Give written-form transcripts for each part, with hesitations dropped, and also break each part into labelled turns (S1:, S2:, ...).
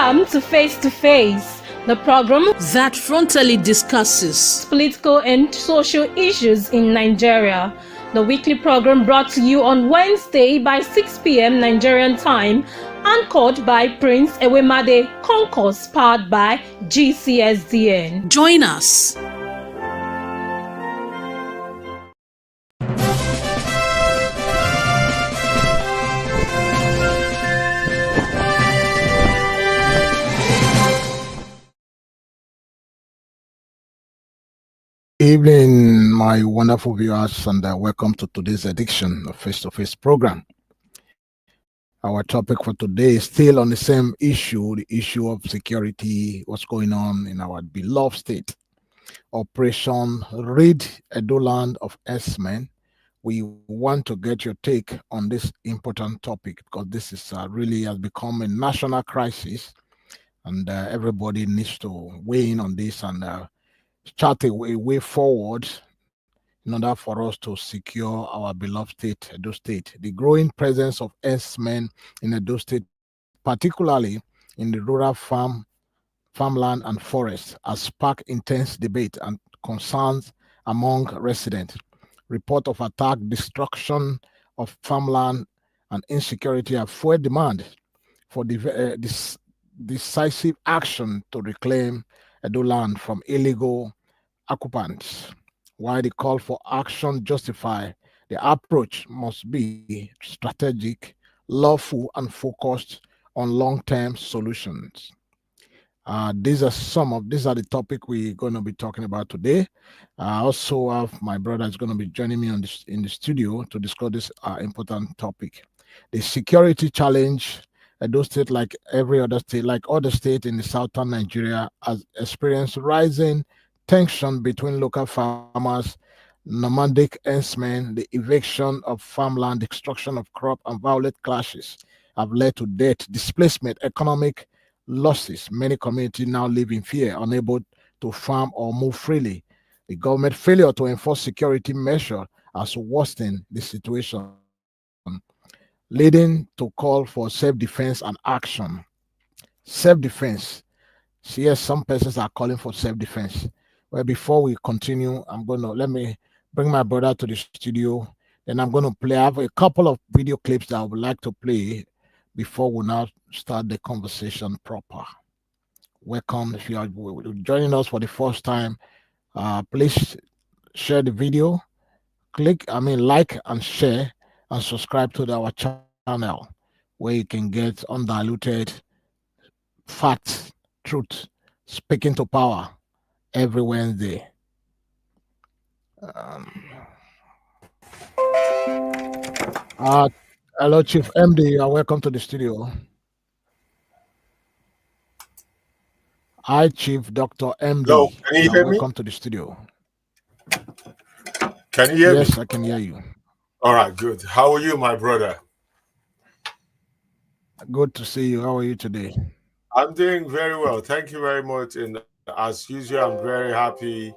S1: Welcome to Face, the program
S2: that frontally discusses
S1: political and social issues in Nigeria. The weekly program brought to you on Wednesday by 6 p.m. Nigerian time, anchored by Prince Ewemade Concourse, powered by GCSDN.
S2: Join us.
S3: Evening, my wonderful viewers, and welcome to today's edition of Face program. Our topic for today is still on the same issue, the issue of security, what's going on in our beloved state. Operation Rid Edo Land of Herdsmen. We want to get your take on this important topic because this is really has become a national crisis, and everybody needs to weigh in on this and chart a way forward in order for us to secure our beloved state, Edo State. The growing presence of herdsmen in Edo State, particularly in the rural farmland and forest, has sparked intense debate and concerns among residents. Report of attack, destruction of farmland, and insecurity have fueled demand for decisive action to reclaim Edo land from illegal occupants. While the call for action justify, the approach must be strategic, lawful, and focused on long-term solutions. These are the topic we're going to be talking about today. I also have my brother is going to be joining me in the studio to discuss this important topic. The security challenge, Edo State, like every other state, like other states in the southern Nigeria, has experienced rising tension between local farmers, nomadic herdsmen, the eviction of farmland, destruction of crop, and violent clashes have led to death, displacement, economic losses. Many communities now live in fear, unable to farm or move freely. The government failure to enforce security measures has worsened the situation, leading to call for self-defense and action. Self-defense. Yes, some persons are calling for self-defense. Well, before we continue, let me bring my brother to the studio. Then I'm going to play. I have a couple of video clips that I would like to play before we now start the conversation proper. Welcome. If you are joining us for the first time, please share the video. Like and share and subscribe to our channel where you can get undiluted facts, truth, speaking to power every Wednesday. Hello, Chief MD. You are welcome to the studio. Hi, Chief Dr. MD.
S4: Hello, can you hear me?
S3: Welcome to the studio.
S4: Can you hear me?
S3: Yes, I can hear you.
S4: All right, good. How are you, my brother?
S3: Good to see you. How are you today?
S4: I'm doing very well. Thank you very much. And as usual, I'm very happy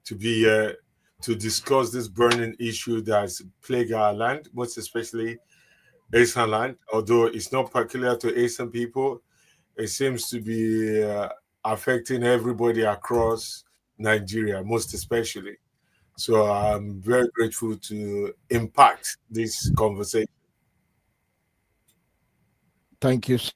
S4: to be here to discuss this burning issue that's plaguing our land, most especially Asian land. Although it's not peculiar to Asian people, it seems to be affecting everybody across Nigeria, most especially. So I'm very grateful to impact this conversation.
S3: Thank you so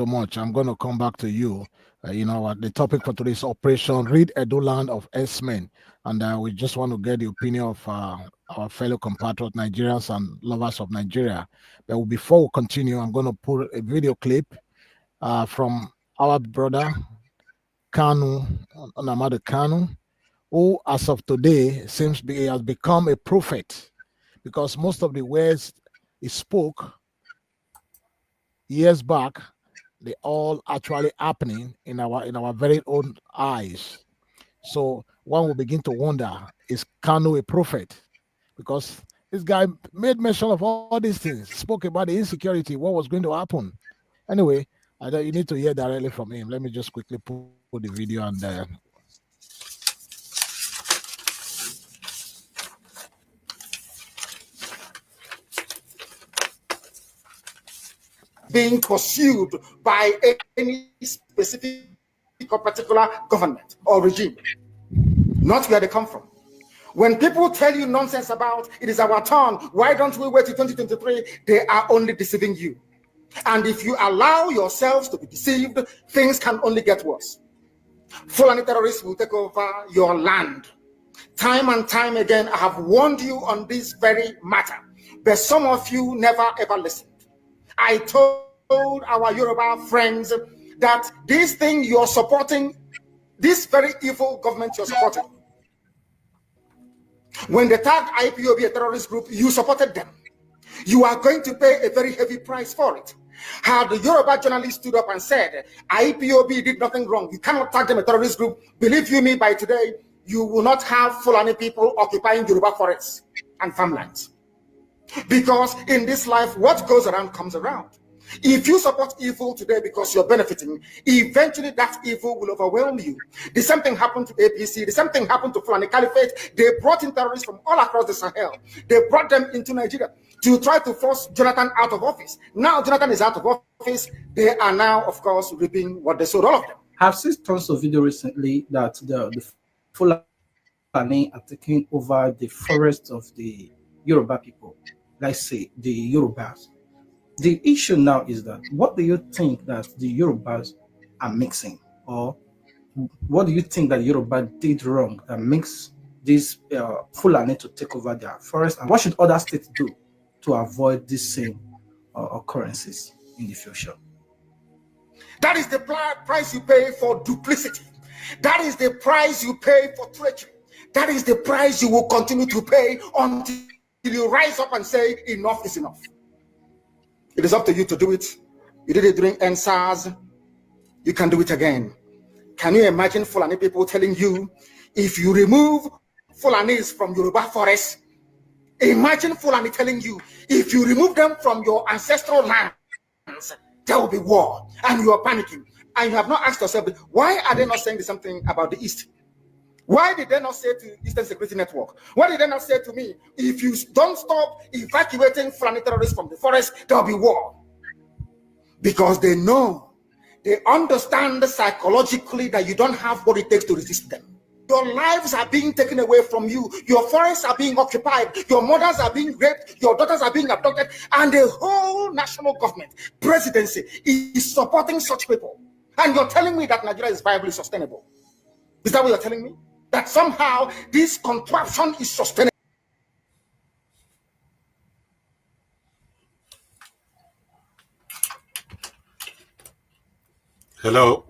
S3: much. I'm going to come back to you. The topic for today is Operation Rid Edo Land of Herdsmen. And we just want to get the opinion of our fellow compatriots, Nigerians and lovers of Nigeria. But before we continue, I'm going to put a video clip from our brother, Nnamdi Kanu, who as of today seems he has become a prophet, because most of the words he spoke years back, they all actually happening in our very own eyes. So one will begin to wonder, is Kanu a prophet? Because this guy made mention of all these things, spoke about the insecurity, what was going to happen. Anyway, you need to hear directly from him. Let me just quickly put the video and
S5: being pursued by any specific or particular government or regime, not where they come from. When people tell you nonsense about it is our turn, why don't we wait till 2023? They are only deceiving you. And if you allow yourselves to be deceived, things can only get worse. Fulani terrorists will take over your land. Time and time again, I have warned you on this very matter, but some of you never ever listened. I told our Yoruba friends that this thing you're supporting, this very evil government you're supporting, when they tagged IPOB a terrorist group, you supported them. You are going to pay a very heavy price for it. Had the Yoruba journalist stood up and said, IPOB did nothing wrong, you cannot tag them a terrorist group, believe you me, by today, you will not have Fulani people occupying Yoruba forests and farmlands. Because in this life, what goes around comes around. If you support evil today because you're benefiting, eventually that evil will overwhelm you. The same thing happened to APC. The same thing happened to Fulani Caliphate. They brought in terrorists from all across the Sahel. They brought them into Nigeria to try to force Jonathan out of office. Now Jonathan is out of office. They are now, of course, reaping what they sowed, all of them.
S6: I've seen tons of video recently that the Fulani are taking over the forest of the Yoruba people. Let's say the Yorubas. The issue now is that what do you think that the Yorubas are mixing, or what do you think that Yoruba did wrong that makes this Fulani to take over their forest, and what should other states do to avoid these same occurrences in the future?
S5: That is the price you pay for duplicity. That is the price you pay for treachery. That is the price you will continue to pay until you rise up and say enough is enough. It is up to you to do it. You did it during NSAS. You can do it again. Can you imagine Fulani people telling you, if you remove Fulanis from Yoruba forests, imagine Fulani telling you, if you remove them from your ancestral lands, there will be war, and you are panicking. And you have not asked yourself, why are they not saying something about the East? Why did they not say to Eastern Security Network? Why did they not say to me, if you don't stop evacuating Fulani terrorists from the forest, there will be war? Because they know, they understand psychologically that you don't have what it takes to resist them. Your lives are being taken away from you. Your forests are being occupied. Your mothers are being raped. Your daughters are being abducted. And the whole national government, presidency, is supporting such people. And you're telling me that Nigeria is viably sustainable. Is that what you're telling me? That somehow this contraption is sustainable?
S4: Hello.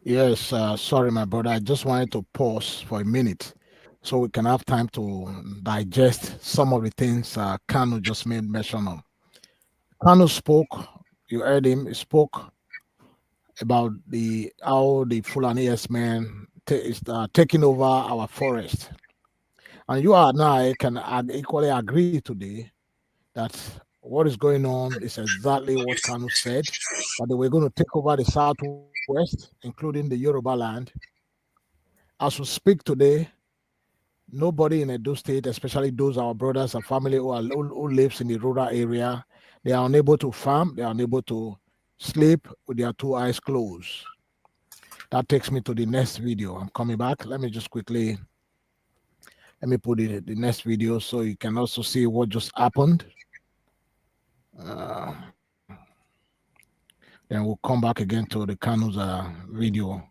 S3: Yes, sorry, my brother. I just wanted to pause for a minute so we can have time to digest some of the things Kanu just made mention of. Kanu spoke, you heard him, he spoke about how the Fulani Herdsmen is taking over our forest. And you and I can equally agree today that what is going on is exactly what Kanu said, that they were going to take over the southwest, including the Yoruba land. As we speak today, nobody in Edo State, especially those our brothers and family who lives in the rural area, they are unable to farm, they are unable to sleep with their two eyes closed. That takes me to the next video. I'm coming back. Let me just quickly, let me put the next video so you can also see what just happened. Then we'll come back again to the Kanu's video.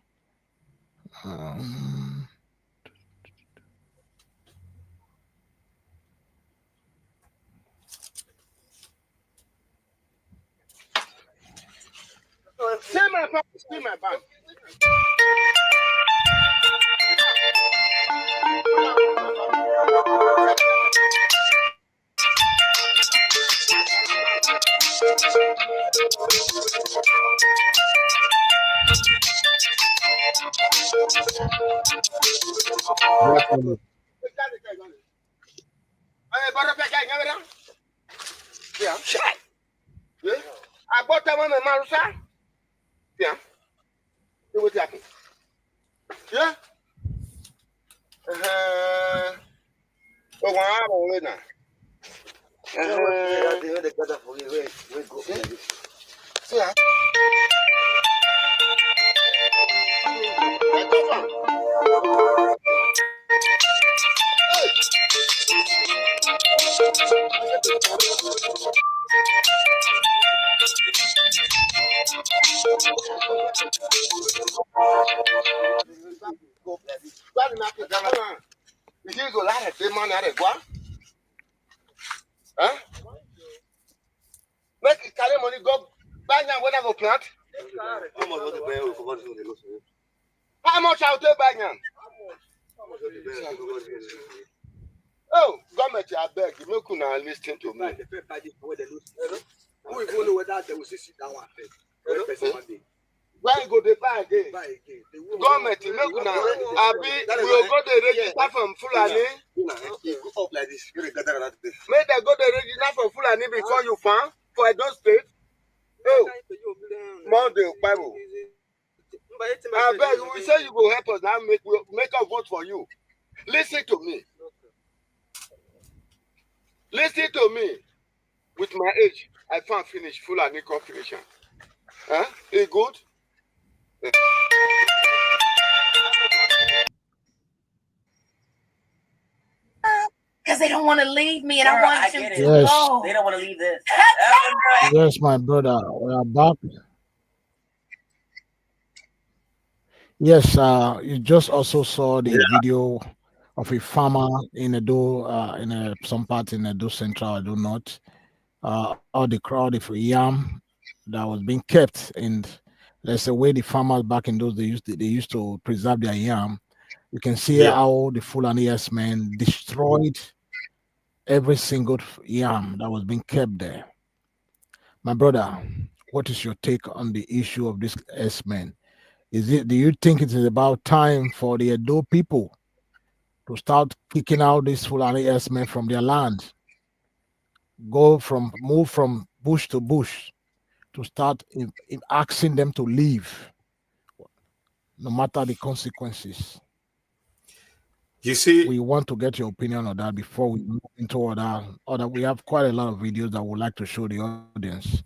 S7: See my bag. See my bag. Yeah, shut. Yeah, I bought them on the Marusa. Yeah, it was happening. Yeah. Oh, wow, now. Make it carry money go buy now when I go plant. How much I'll take buy now? Oh, government, I beg you, make una listen to me. Why you go dey buy again? Government, make una abi we go dey register from Fulani. Make them go dey register from Fulani before you farm for Edo State. Oh, Monday, Bible. I beg you, we say you go help us now, make us vote for you. Listen to me. Listen to me. With my age, I found finish Fulani confirmation. Huh? Is good?
S8: Because they don't want to leave me, and I want them to go. They don't want to leave this.
S3: Yes, my brother, we are back. Yes, you just also saw the video of a farmer in Edo, some part in Edo Central, Edo North. All the crowd of yam that was being kept, and there's a way the farmers back in those days they used to preserve their yam. You can see how the Fulani Herdsmen destroyed every single yam that was being kept there. My brother, what is your take on the issue of this herdsmen? Do you think it is about time for the Edo people to start kicking out these Fulani herdsmen from their land? Move from bush to bush to start asking them to leave, no matter the consequences.
S4: You see,
S3: we want to get your opinion on that before we move into other. We have quite a lot of videos that we'd like to show the audience.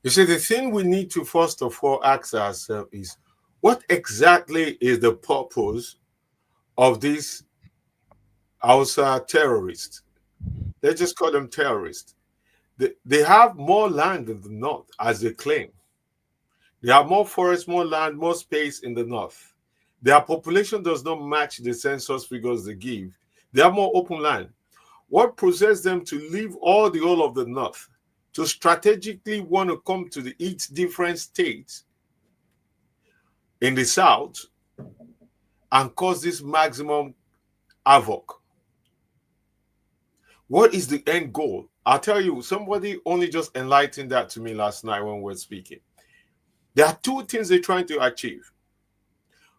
S4: You see, the thing we need to first of all ask ourselves is, what exactly is the purpose of these Hausa terrorists? Let's just call them terrorists. They have more land in the north, as they claim. They have more forest, more land, more space in the north. Their population does not match the census figures they give. They have more open land. What possessed them to leave all the whole of the north, to strategically want to come to each different states in the south and cause this maximum havoc? What is the end goal? I'll tell you, somebody only just enlightened that to me last night when we were speaking. There are two things they're trying to achieve.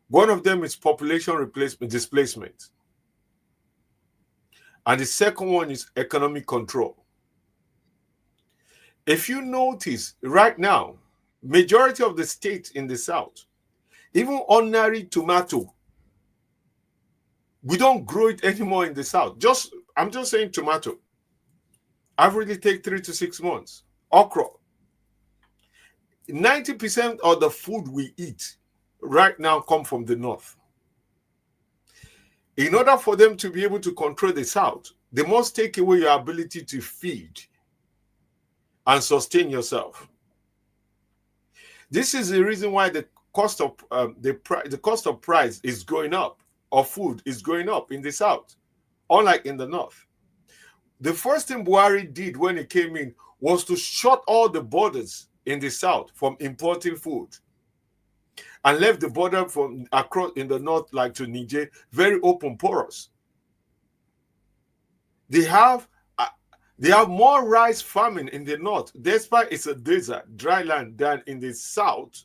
S4: One of them is population displacement. And the second one is economic control. If you notice right now, majority of the states in the south, even ordinary tomato, we don't grow it anymore in the south. I'm just saying tomato. Averagely take 3 to 6 months. Okra. 90% of the food we eat right now come from the north. In order for them to be able to control the south, they must take away your ability to feed and sustain yourself. This is the reason why the cost of price is going up, of food is going up in the south, unlike in the north. The first thing Buhari did when he came in was to shut all the borders in the south from importing food, and left the border from across in the north, like to Niger, very open, porous. They have more rice farming in the north, despite it's a desert, dry land, than in the south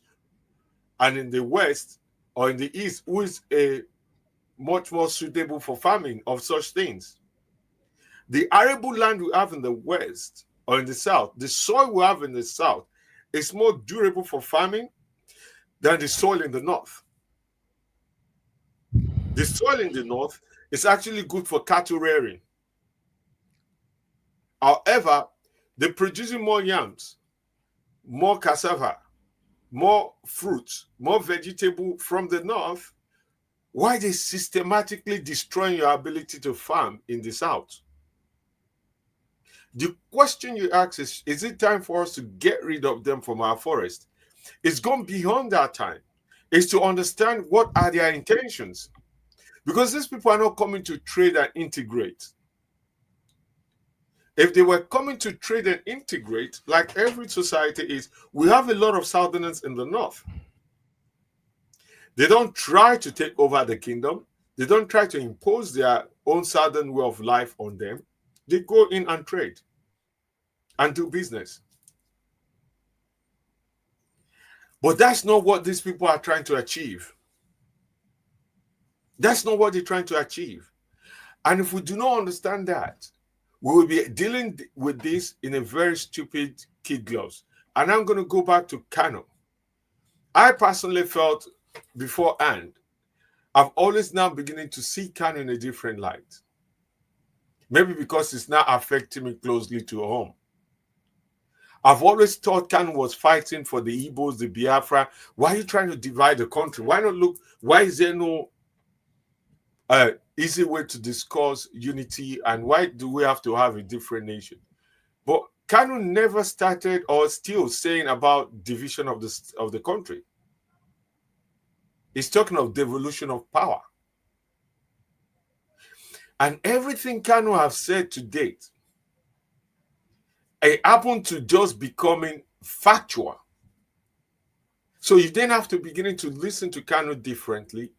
S4: and in the west or in the east, who is much more suitable for farming of such things. The arable land we have in the west or in the south, the soil we have in the south is more durable for farming than the soil in the north. The soil in the north is actually good for cattle rearing. However, they're producing more yams, more cassava, more fruits, more vegetable from the north. Why they systematically destroying your ability to farm in the south? The question you ask is it time for us to get rid of them from our forest? It's gone beyond that time. It's to understand what are their intentions. Because these people are not coming to trade and integrate. If they were coming to trade and integrate, like every society is, we have a lot of southerners in the north. They don't try to take over the kingdom. They don't try to impose their own southern way of life on them. They go in and trade and do business. But that's not what these people are trying to achieve. That's not what they're trying to achieve. And if we do not understand that, we will be dealing with this in a very stupid kid gloves. And I'm going to go back to Kanu. I personally felt beforehand, I've always now beginning to see Kanu in a different light. Maybe because it's now affecting me closely to home. I've always thought Kanu was fighting for the Igbos, the Biafra. Why are you trying to divide the country? Why not look? Why is there no easy way to discuss unity, and why do we have to have a different nation? But Kanu never started or still saying about division of the country. He's talking of devolution of power. And everything Kanu have said to date, it happened to just becoming factual. So you then have to begin to listen to Kanu differently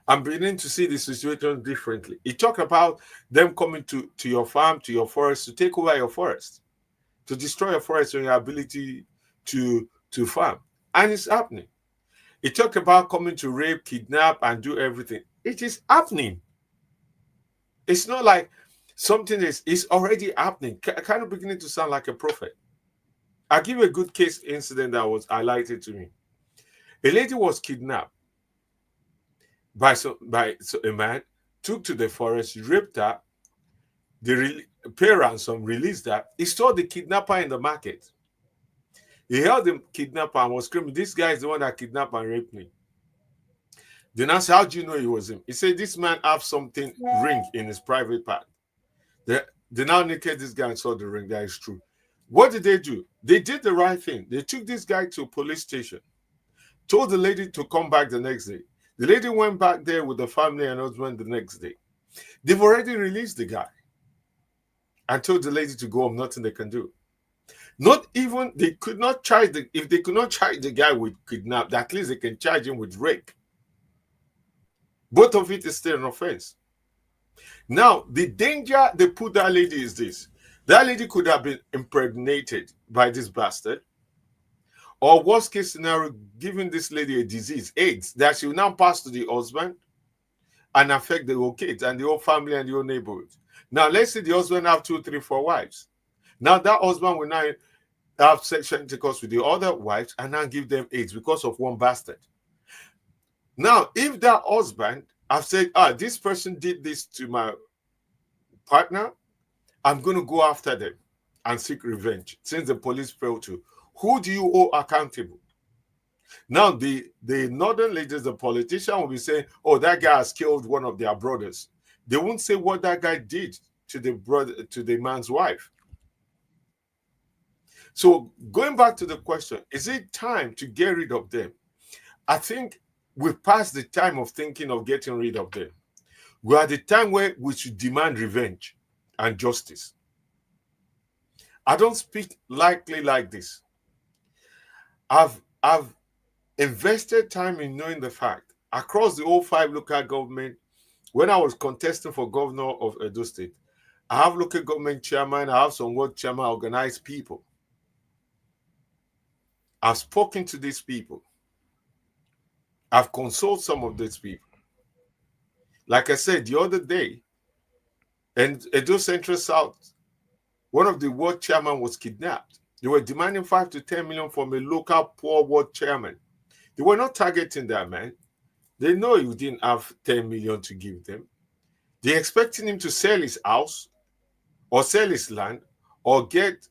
S4: and beginning to see the situation differently. He talked about them coming to your farm, to your forest, to take over your forest, to destroy your forest and your ability to farm. And it's happening. He talked about coming to rape, kidnap, and do everything. It is happening. It's not like something is already happening. Kind of beginning to sound like a prophet. I'll give you a good case incident that was highlighted to me. A lady was kidnapped by a man, took to the forest, raped her, the pay ransom, released her. He saw the kidnapper in the market. He held the kidnapper and was screaming, "This guy is the one that kidnapped and raped me." Then I said, "How do you know it was him?" He said, "This man have something ring in his private part." They now naked this guy and saw the ring. That is true. What did they do? They did the right thing. They took this guy to a police station, told the lady to come back the next day. The lady went back there with the family and husband the next day. They've already released the guy and told the lady to go home. Nothing they can do. Not even, they could not charge if they could not charge the guy with kidnap, at least they can charge him with rape. Both of it is still an offense. Now, the danger they put that lady is this. That lady could have been impregnated by this bastard. Or worst case scenario, giving this lady a disease, AIDS, that she will now pass to the husband and affect the whole kids and the whole family and the whole neighborhood. Now, let's say the husband have 2, 3, 4 wives. Now, that husband will now have sexual intercourse with the other wives and now give them AIDS because of one bastard. Now, if that husband have said, this person did this to my partner, I'm going to go after them and seek revenge since the police failed to. Who do you owe accountable? Now, the northern leaders, the politician will be saying, that guy has killed one of their brothers. They won't say what that guy did to the man's wife. So going back to the question, is it time to get rid of them? I think we've passed the time of thinking of getting rid of them. We're at the time where we should demand revenge and justice. I don't speak lightly like this. I've invested time in knowing the fact across the whole 5 local government. When I was contesting for governor of Edo State, I have local government chairman, I have some ward chairman, organized people. I've spoken to these people. I've consulted some of these people. Like I said the other day, in Edo Central South, one of the ward chairman was kidnapped. They were demanding 5 to 10 million from a local poor ward chairman. They were not targeting that man. They know he didn't have 10 million to give them. They're expecting him to sell his house or sell his land or get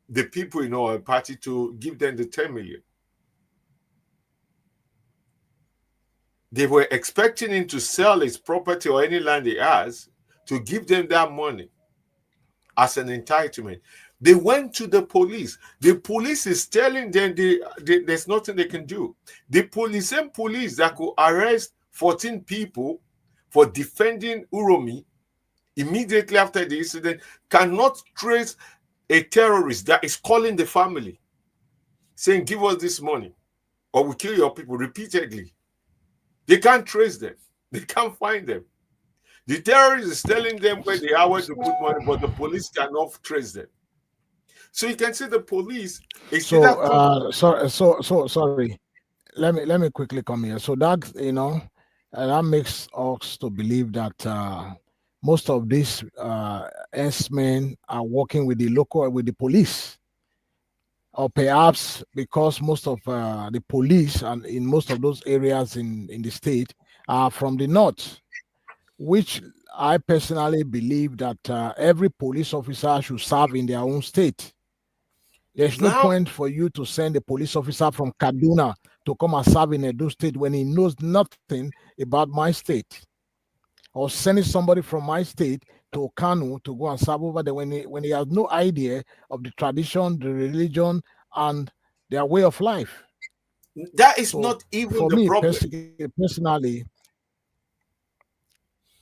S4: the people in our party to give them the 10 million. They were expecting him to sell his property or any land he has to give them that money as an entitlement. They went to the police. The police is telling them there's nothing they can do. The same police that could arrest 14 people for defending Uromi immediately after the incident cannot trace a terrorist that is calling the family saying, give us this money or we kill your people repeatedly. They can't trace them. They can't find them. The terrorist is telling them where they are, where to put money, but the police cannot trace them. So you can see the police.
S3: Sorry. Let me quickly come here. So that that makes us to believe that most of these herdsmen are working with the police, or perhaps because most of the police and in most of those areas in the state are from the north, which I personally believe that every police officer should serve in their own state. There's no point for you to send a police officer from Kaduna to come and serve in Edo State when he knows nothing about my state, or sending somebody from my state to Kanu to go and serve over there when he has no idea of the tradition, the religion, and their way of life.
S4: That is not even for the problem.
S3: Personally,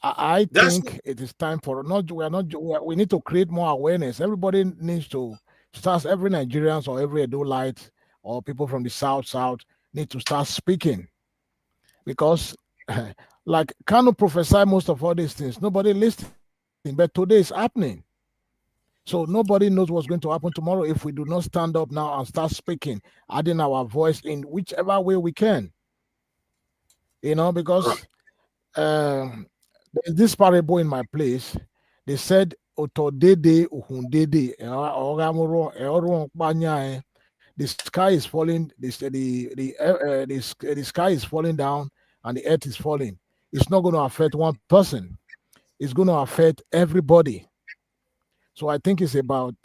S3: I think it is time for we need to create more awareness. Everybody needs to start. Every Nigerians or every Edolite or people from the south need to start speaking, because like Kanu prophesy most of all these things, nobody listening, but today is happening. So nobody knows what's going to happen tomorrow if we do not stand up now and start speaking, adding our voice in whichever way we can. Because there's this parable in my place. They said, the sky is falling, the sky is falling down and the earth is falling. It's not going to affect one person. It's going to affect everybody. So I think it's about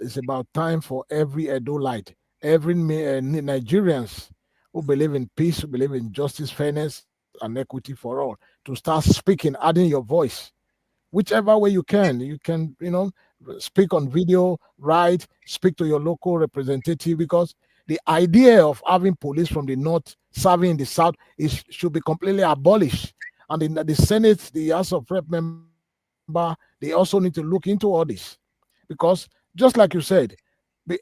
S3: time for every Edolite, every Nigerians who believe in peace, who believe in justice, fairness, and equity for all, to start speaking, adding your voice, whichever way you can. You can, speak on video, write, speak to your local representative, because the idea of having police from the north serving in the south should be completely abolished. And in the Senate, the House of Rep member, they also need to look into all this, because just like you said,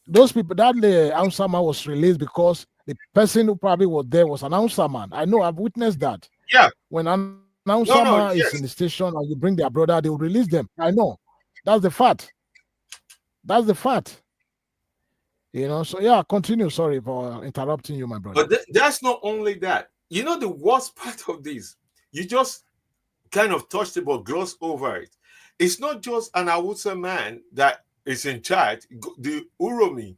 S3: those people, that the announcer man was released because the person who probably was there was an announcer man. I know, I've witnessed that.
S4: Yeah.
S3: When an announcer man is in the station and you bring their brother, they will release them. I know. That's the fact. That's the fact. So yeah, continue. Sorry for interrupting you, my brother.
S4: But that's not only that. The worst part of this, you just kind of touched it but glossed over it. It's not just an Hausa man that is in charge. The Uromi,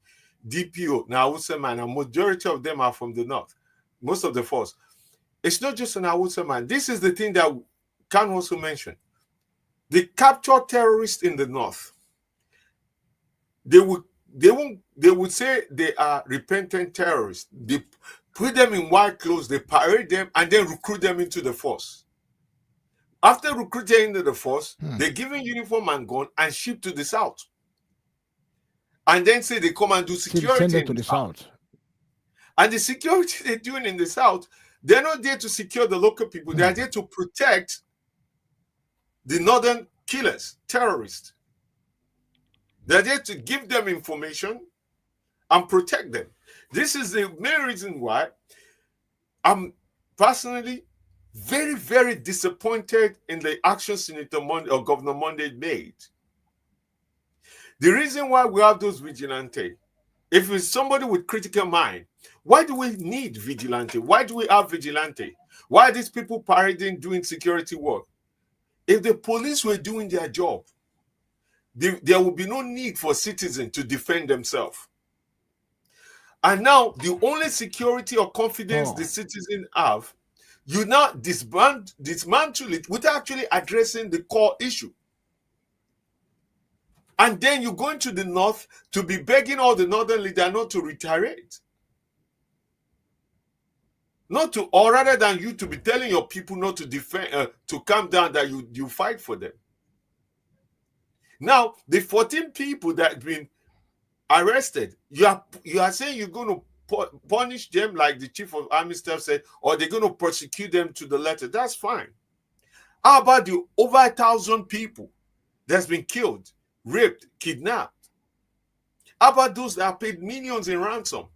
S4: DPO, Hausa man, a majority of them are from the north. Most of the force. It's not just an Hausa man. This is the thing that Khan also mentioned. They capture terrorists in the north. They would say they are repentant terrorists. They put them in white clothes, they parade them, and then recruit them into the force. After recruiting into the force, they give them uniform and gun and ship to the south. And then say they come and do security in the south. And the security they're doing in the south, they're not there to secure the local people. They are there to protect the northern killers, terrorists. They're there to give them information and protect them. This is the main reason why I'm personally very, very disappointed in the actions Senator Monday or Governor Monday made. The reason why we have those vigilante, if it's somebody with critical mind, why do we need vigilante? Why do we have vigilante? Why are these people parading doing security work? If the police were doing their job, there would be no need for citizens to defend themselves. And now the only security or confidence the citizens have, you now dismantle it without actually addressing the core issue. And then you go into the north to be begging all the northern leaders not to retaliate. Not to, or rather than you to be telling your people not to defend, to calm down, that you fight for them. Now, the 14 people that have been arrested, you are saying you're going to punish them like the chief of army staff said, or they're going to prosecute them to the letter. That's fine. How about the over 1,000 people that's been killed, raped, kidnapped? How about those that are paid millions in ransom?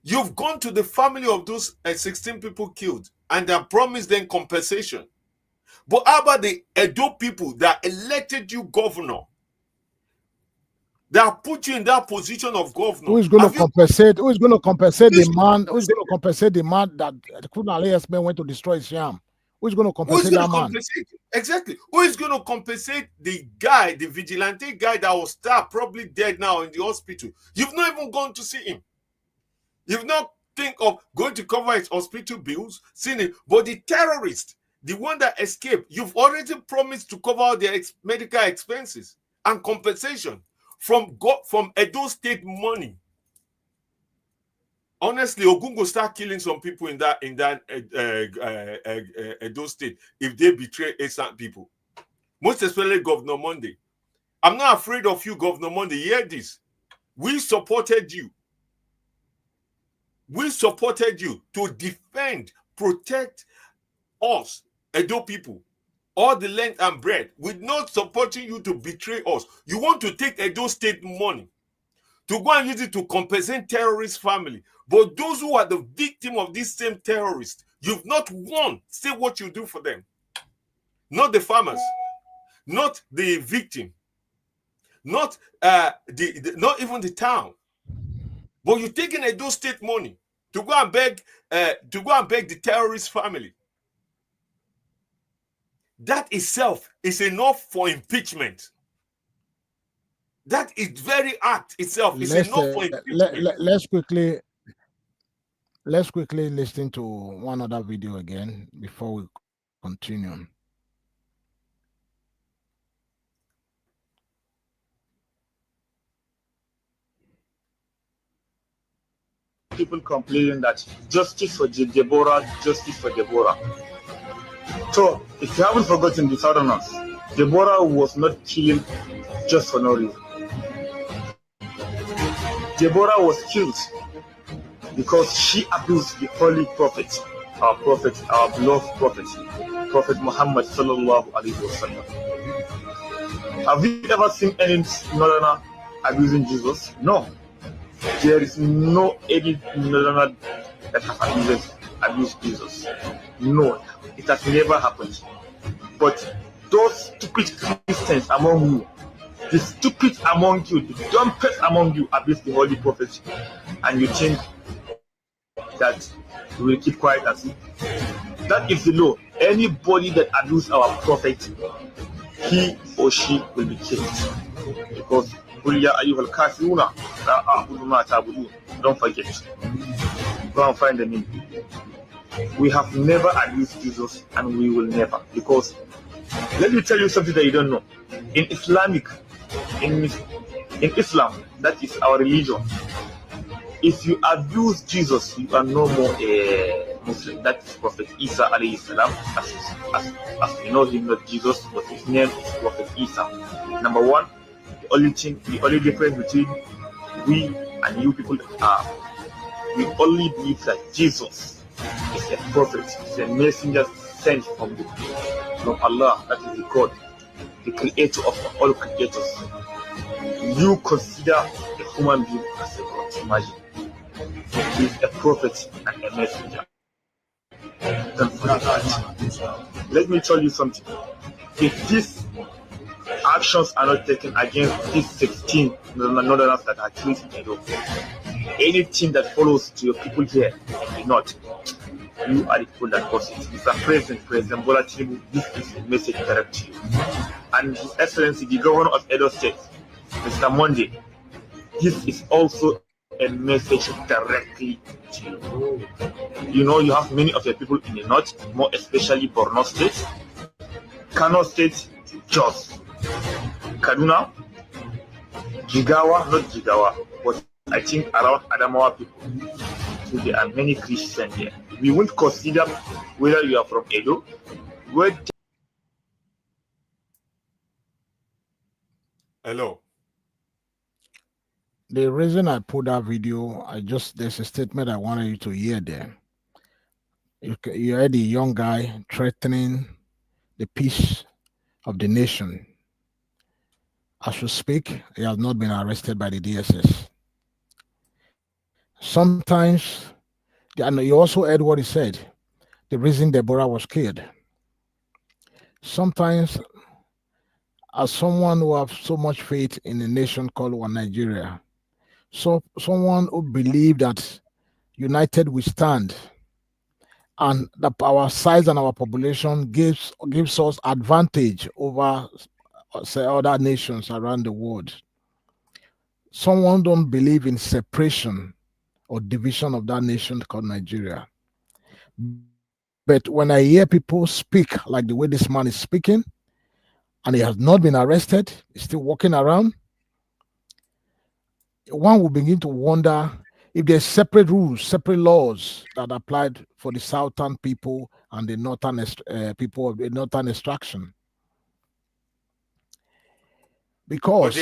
S4: You've gone to the family of those 16 people killed and have promised them compensation. But how about the Edo people that elected you governor? That put you in that position of governor.
S3: Who is going to compensate? Who is going to compensate the man? Who is going to compensate the man that the criminal Herdsmen went to destroy his yam? Who is going to compensate that man?
S4: Exactly. Who is going to compensate the guy, the vigilante guy that was stabbed, probably dead now in the hospital? You've not even gone to see him. You've not think of going to cover his hospital bills, seen it. But the terrorist, the one that escaped, you've already promised to cover all their medical expenses and compensation from Edo State money. Honestly, Ogun will start killing some people in that Edo State if they betray innocent people. Most especially Governor Monday. I'm not afraid of you, Governor Monday. Hear this. We supported you. We supported you to defend, protect us, Edo people, all the length and breadth. We're not supporting you to betray us. You want to take Edo State money to go and use it to compensate terrorist family. But those who are the victim of this same terrorist, you've not won. Say what you do for them. Not the farmers, not the victim, not not even the town. But you're taking Edo State money to go and beg the terrorist family. That itself is enough for impeachment. That is very act itself is enough for impeachment.
S3: Let's quickly listen to one other video again before we continue.
S9: People complaining that justice for Deborah, justice for Deborah. So, if you haven't forgotten the Southerners, Deborah was not killed just for no reason. Deborah was killed because she abused the holy prophet, our beloved prophet, Prophet Muhammad sallallahu alaihi wasallam. Have you ever seen any Northerner abusing Jesus? No. There is no any Northerner that has abused Jesus. No, it has never happened. But those stupid Christians among you, the stupid among you, the dumbest among you abuse the holy prophet, and you think that we will keep quiet and see. That is the law. Anybody that abuses our prophet, he or she will be killed. Because don't forget. Go and find the meaning. We have never abused Jesus, and we will never. Because let me tell you something that you don't know. In Islam, that is our religion. If you abuse Jesus, you are no more a Muslim. That is Prophet Isa alayhi salam. As we know him, not Jesus, but his name is Prophet Isa. Number one, the only difference between we and you people are, we only believe that Jesus is a prophet, is a messenger sent from Allah, that is the God, the creator of all creators. You consider a human being as a God. Imagine. He is a prophet and a messenger. Don't forget that. Let me tell you something. If these actions are not taken against these 16 Northerners that are killed in Edo, anything that follows to your people here in the north, you are the people that cause it. Mr. President Bola Tinubu, this is a message direct to you. And His Excellency, the Governor of Edo State, Mr. Monday, this is also a message directly to you. You know, you have many of your people in the north, more especially Borno State, Kano State, Jos, Kaduna, Jigawa, not Jigawa, but I think around Adamawa people. So there are many Christians here. We won't consider whether you are from Edo.
S4: Hello.
S3: The reason I put that video, there's a statement I wanted you to hear there. You heard the young guy threatening the peace of the nation. As we speak, he has not been arrested by the DSS. Sometimes, and you also heard what he said, the reason Deborah was killed. Sometimes, as someone who have so much faith in a nation called Nigeria, so someone who believe that united we stand, and that our size and our population gives us advantage over, say, other nations around the world. Someone don't believe in separation or division of that nation called Nigeria. But when I hear people speak like the way this man is speaking, and he has not been arrested, he's still walking around, one will begin to wonder if there's separate rules, separate laws that applied for the southern people and the northern people of the northern extraction. Because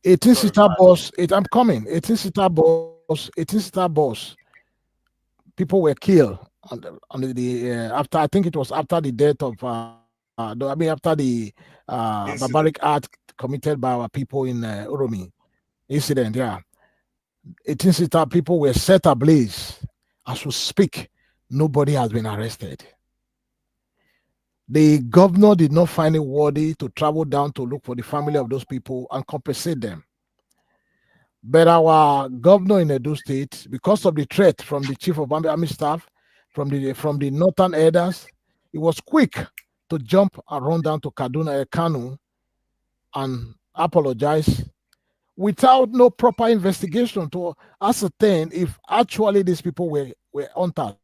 S3: 18-seater bus, 18-seater bus, people were killed after, I think it was after the death of, after the barbaric act committed by our people in Uromi incident, yeah. 18-seater people were set ablaze. As we speak, nobody has been arrested. The governor did not find it worthy to travel down to look for the family of those people and compensate them. But our governor in Edo State, because of the threat from the chief of army staff, from the northern elders, he was quick to jump and run down to Kanu and apologize without no proper investigation to ascertain if actually these people were hunters,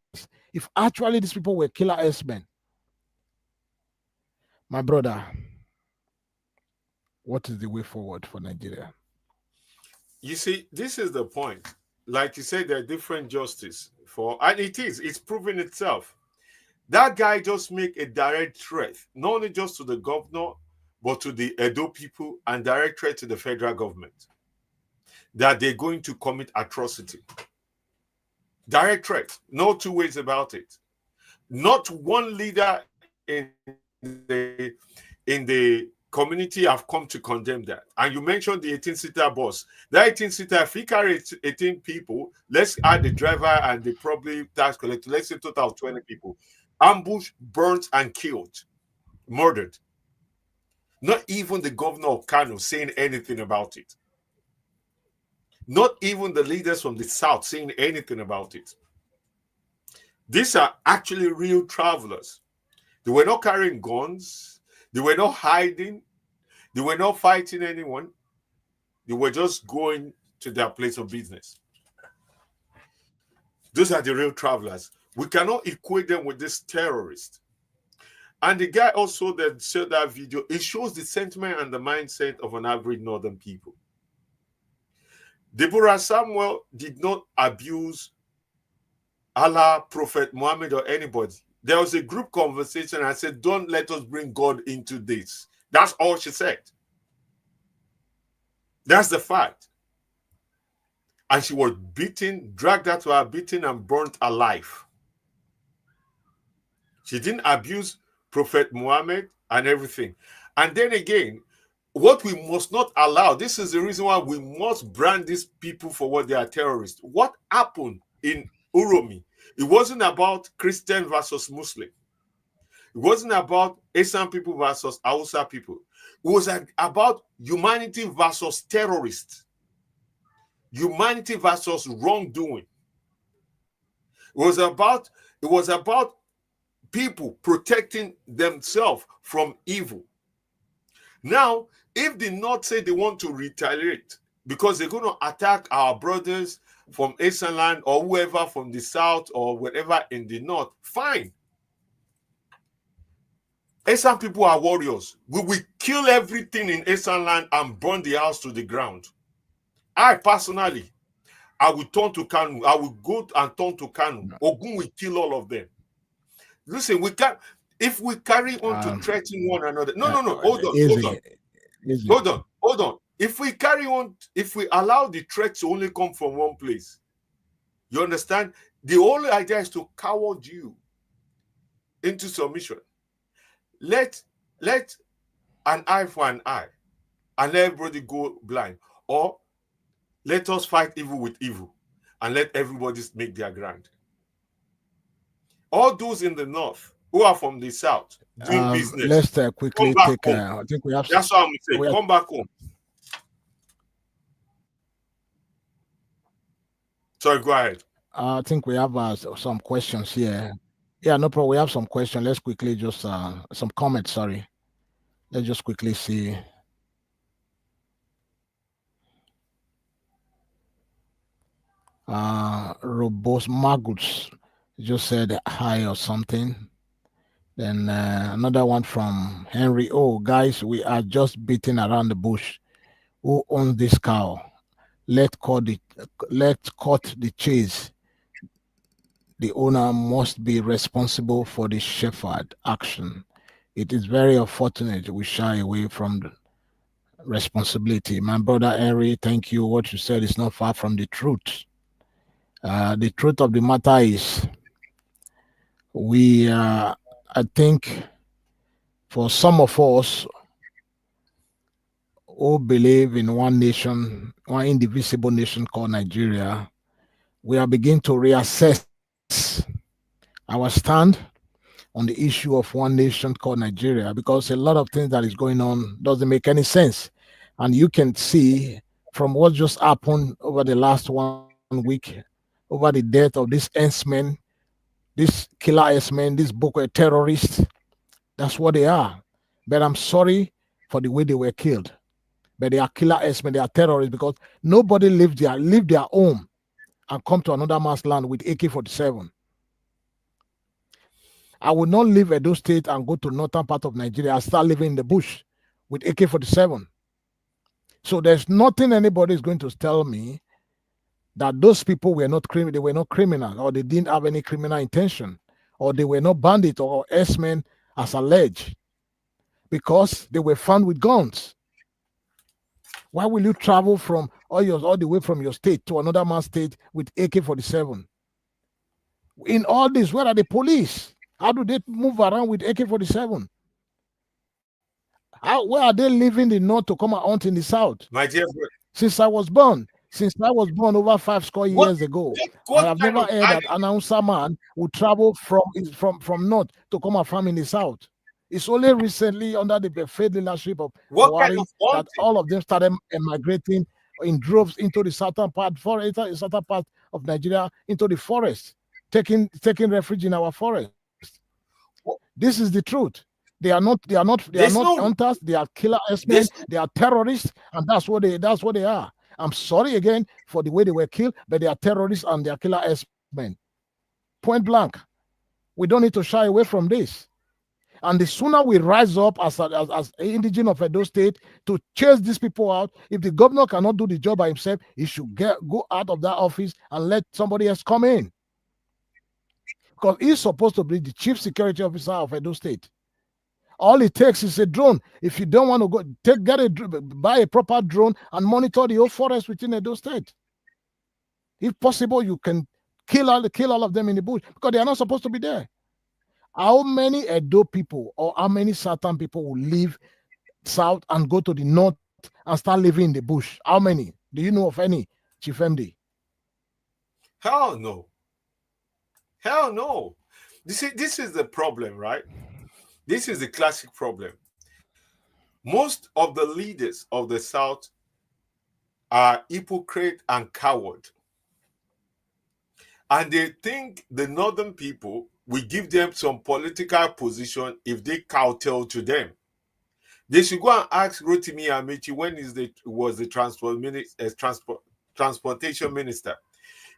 S3: if actually these people were killer herdsmen. My brother, what is the way forward for Nigeria?
S4: You see, this is the point. Like you said, there are different justice and it's proven itself. That guy just make a direct threat, not only just to the governor, but to the Edo people, and direct threat to the federal government that they're going to commit atrocity. Direct threat, no two ways about it. Not one leader in the community have come to condemn that. And you mentioned the 18-seater bus. That 18-seater, if he carries 18 people, let's add the driver and the probably tax collector, let's say total of 20 people. Ambushed, burnt, and killed, murdered. Not even the governor of Kano saying anything about it. Not even the leaders from the south saying anything about it. These are actually real travelers. They were not carrying guns. They were not hiding. They were not fighting anyone. They were just going to their place of business. Those are the real travelers. We cannot equate them with this terrorist. And the guy also that shared that video, it shows the sentiment and the mindset of an average northern people. Deborah Samuel did not abuse Allah, Prophet Muhammad, or anybody. There was a group conversation. I said, don't let us bring God into this. That's all she said. That's the fact. And she was beaten, dragged out to her beaten, and burnt alive. She didn't abuse Prophet Muhammad and everything. And then again, what we must not allow, this is the reason why we must brand these people for what they are terrorists. What happened in Uromi? It wasn't about Christian versus Muslim. It wasn't about Asian people versus Hausa people. It was about humanity versus terrorists. Humanity versus wrongdoing. It was about people protecting themselves from evil. Now, if the North say they want to retaliate because they're going to attack our brothers from Asian land or whoever from the South or whatever in the North, fine. Esan people are warriors. We will kill everything in Esan land and burn the house to the ground. I personally, I will turn to Kanu. I will go and turn to Kanu. Ogun will kill all of them. Listen, we can't. If we carry on to threaten one another, no. Hold on. If we carry on, if we allow the threats to only come from one place, you understand? The only idea is to coward you into submission. Let an eye for an eye, and let everybody go blind, or let us fight evil with evil, and let everybody make their ground. All those in the north who are from the south doing business.
S3: Let's quickly take. I think we have.
S4: That's what I'm saying. Come back home. Sorry, go ahead.
S3: I think we have some questions here. Yeah, no problem. We have some questions. Let's quickly just some comments. Sorry, let's just quickly see. Robos Maguts just said hi or something. Then another one from Henry. Oh, guys, we are just beating around the bush. Who owns this cow? Let's cut the chase. The owner must be responsible for the shepherd action. It is very unfortunate we shy away from the responsibility. My brother Henry, thank you. What you said is not far from the truth. The truth of the matter is, I think for some of us who believe in one nation, one indivisible nation called Nigeria, we are beginning to reassess our stand on the issue of one nation called Nigeria, because a lot of things that is going on doesn't make any sense. And you can see from what just happened over the last 1 week, over the death of this Herdsmen, this killer Herdsmen, this Boko terrorists. That's what they are. But I'm sorry for the way they were killed. But they are killer Herdsmen, they are terrorists, because nobody leave their home and come to another man's land with AK-47. I would not leave Edo State and go to northern part of Nigeria and start living in the bush with AK-47. So there's nothing anybody is going to tell me that those people were not criminal, they were not criminal, or they didn't have any criminal intention, or they were not bandits or Herdsmen as alleged, because they were found with guns. Why will you travel from all the way from your state to another man's state with AK-47? In all this, where are the police? How do they move around with AK-47? Where are they leaving the north to come and hunt in the south?
S4: My dear brother.
S3: Since I was born over 5 score years ago, I have never heard that an announcer man would travel from north to come and farm in the south. It's only recently under the faith leadership of Buhari that all of them started migrating in droves into the southern part of Nigeria, into the forest, taking refuge in our forest. This is the truth. They are not hunters, they are killer Herdsmen, they are terrorists, and that's what they are. I'm sorry again for the way they were killed, but they are terrorists and they are killer Herdsmen. Point blank. We don't need to shy away from this. And the sooner we rise up as indigenous of Edo State to chase these people out, if the governor cannot do the job by himself, he should go out of that office and let somebody else come in. Because he's supposed to be the chief security officer of Edo State. All it takes is a drone. If you don't want to go, buy a proper drone and monitor the whole forest within Edo State. If possible, you can kill all of them in the bush, because they are not supposed to be there. How many Edo people or how many Southern people will leave south and go to the north and start living in the bush? How many? Do you know of any, Chief MD?
S4: Hell no. Hell no. This is the problem, right? This is the classic problem. Most of the leaders of the South are hypocrite and coward. And they think the northern people will give them some political position if they kowtow to them. They should go and ask Rotimi Amechi when was the transportation minister.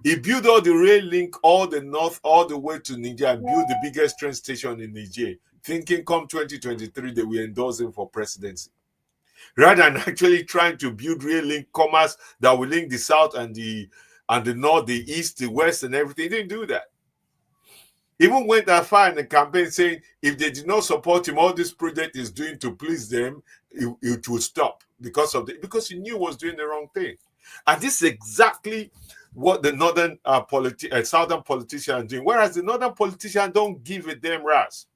S4: He built all the rail link all the north, all the way to Niger, and built the biggest train station in Niger thinking come 2023 they will endorse him for presidency, rather than actually trying to build real link commerce that will link the South and the North, the East, the West, and everything. He didn't do that. Even went that far in the campaign saying if they did not support him, all this project is doing to please them, it will stop because he knew he was doing the wrong thing. And this is exactly what the northern southern politicians are doing, whereas the northern politicians don't give a damn rat's.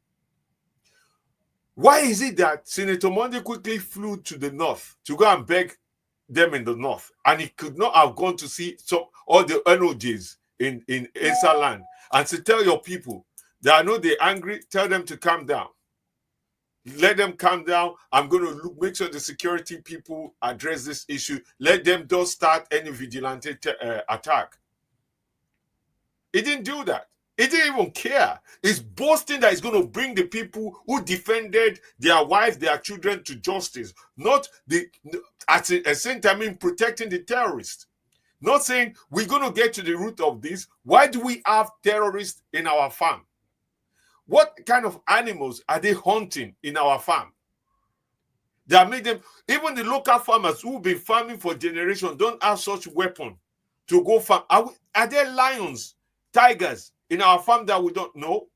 S4: Why is it that Senator Monday quickly flew to the north to go and beg them in the north, and he could not have gone to see all the NOJs in Esa land and to tell your people that I know they're angry, tell them to calm down. Let them calm down. I'm going to make sure the security people address this issue. Let them don't start any vigilante attack. He didn't do that. He didn't even care. He's boasting that he's going to bring the people who defended their wives, their children to justice. Not at the same time protecting the terrorists. Not saying we're going to get to the root of this. Why do we have terrorists in our farm? What kind of animals are they hunting in our farm? That made them, even the local farmers who've been farming for generations don't have such weapon to go farm. Are there lions, tigers in our farm that we don't know?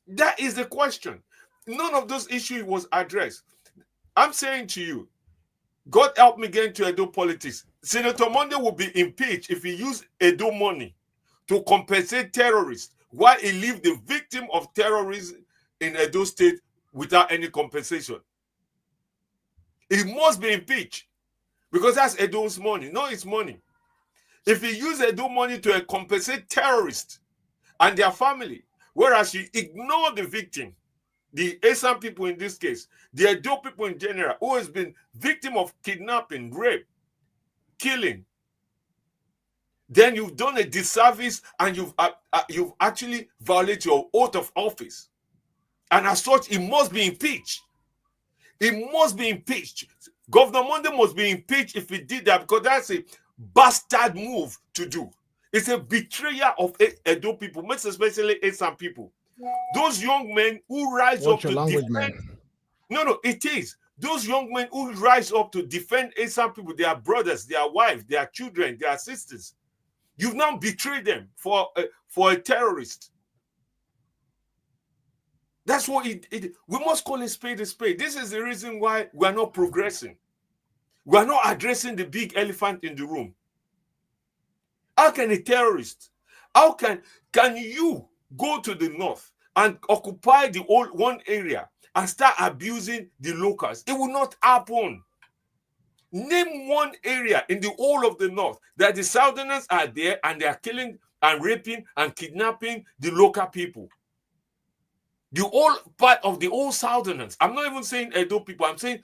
S4: That is the question. None of those issues was addressed. I'm saying to you, God help me get into Edo politics. Senator Monday will be impeached if he used Edo money to compensate terrorists while he leave the victim of terrorism in Edo State without any compensation. He must be impeached because that's Edo's money, not his money. If he used Edo money to compensate terrorists and their family, whereas you ignore the victim, the Esan people in this case, the Edo people in general, who has been victim of kidnapping, rape, killing, then you've done a disservice and you've actually violated your oath of office. And as such, he must be impeached. He must be impeached. Governor Monday must be impeached if he did that, because that's a bastard move to do. It's a betrayal of Edo people, most especially Esan people. Those young men who rise up to defend. No, it is. Those young men who rise up to defend Esan people, their brothers, their wives, their children, their sisters. You've now betrayed them for a terrorist. That's what we must call a spade a spade. This is the reason why we are not progressing. We are not addressing the big elephant in the room. How can a terrorist, can you go to the north and occupy the old one area and start abusing the locals? It will not happen. Name one area in the whole of the north that the Southerners are there and they are killing and raping and kidnapping the local people. The whole part of the old Southerners. I'm not even saying Edo people. I'm saying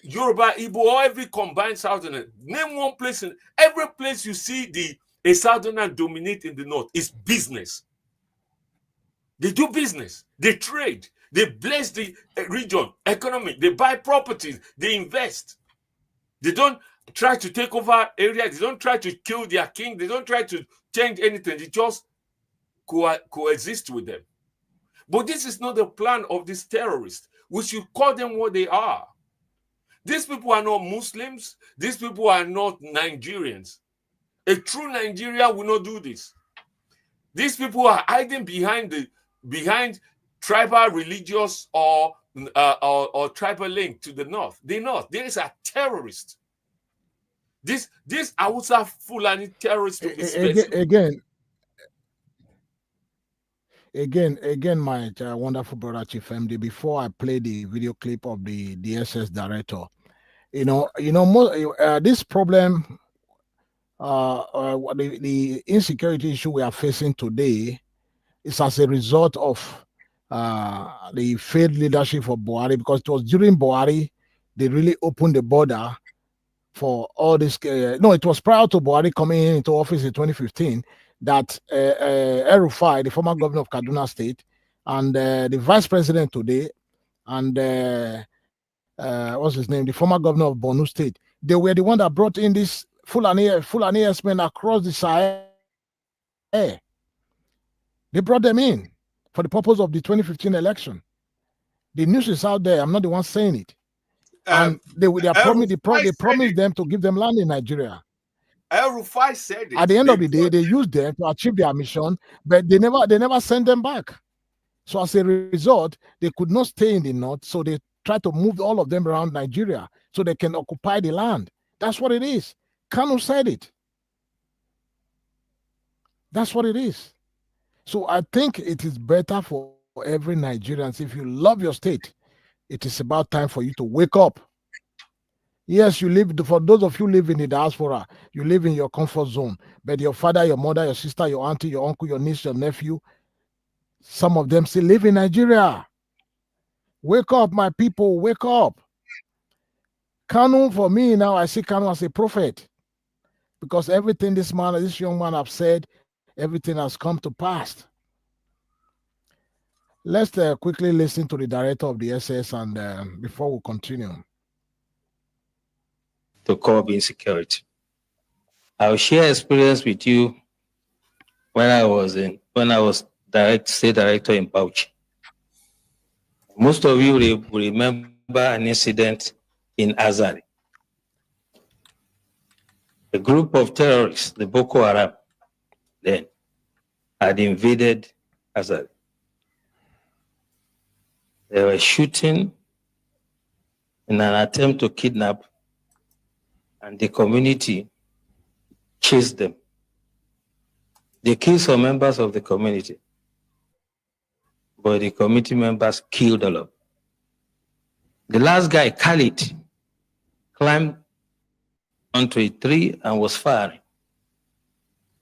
S4: Yoruba, Igbo, or every combined Southerner. Name one place. In every place you see a Southerner dominate in the north is business. They do business. They trade. They bless the region, economy. They buy properties. They invest. They don't try to take over areas. They don't try to kill their king. They don't try to change anything. They just coexist with them. But this is not the plan of these terrorists. We should call them what they are. These people are not Muslims. These people are not Nigerians. A true Nigerian will not do this. These people are hiding behind tribal, religious, or tribal link to the north. They're not. There a terrorist. This Hausa Fulani terrorist to be specific.
S3: Again, my wonderful brother Chief MD. Before I play the video clip of the DSS director, this problem, the insecurity issue we are facing today, is as a result of the failed leadership of Buhari, because it was during Buhari they really opened the border for all this. No, it was prior to Buhari coming into office in 2015 that El-Rufai, the former governor of Kaduna State, and the vice president today, and what's his name, the former governor of Borno State, they were the one that brought in this Fulani Herdsmen across the Sahel. They brought them in for the purpose of the 2015 election. The news is out there. I'm not the one saying it. And they promised them to give them land in Nigeria.
S4: El-Rufai said it.
S3: At the end of the day, they used them to achieve their mission, but they never sent them back. So as a result, they could not stay in the north, so they tried to move all of them around Nigeria so they can occupy the land. That's what it is. Kanu said it. That's what it is. So I think it is better for every Nigerian. If you love your state, it is about time for you to wake up. Yes, you live, for those of you live in the diaspora, you live in your comfort zone, but your father, your mother, your sister, your auntie, your uncle, your niece, your nephew, some of them still live in Nigeria. Wake up, my people, wake up. Kanu, for me now, I see Kanu as a prophet, because everything this young man have said, everything has come to pass. Let's quickly listen to the director of the SS and before we continue.
S10: To curb insecurity. I'll share experience with you when I was state director in Bauchi. Most of you will remember an incident in Azari. A group of terrorists, the Boko Haram, then had invaded Azari. They were shooting in an attempt to kidnap, and the community chased them. They killed some members of the community, but the community members killed all of them. The last guy, Khalid, climbed onto a tree and was firing.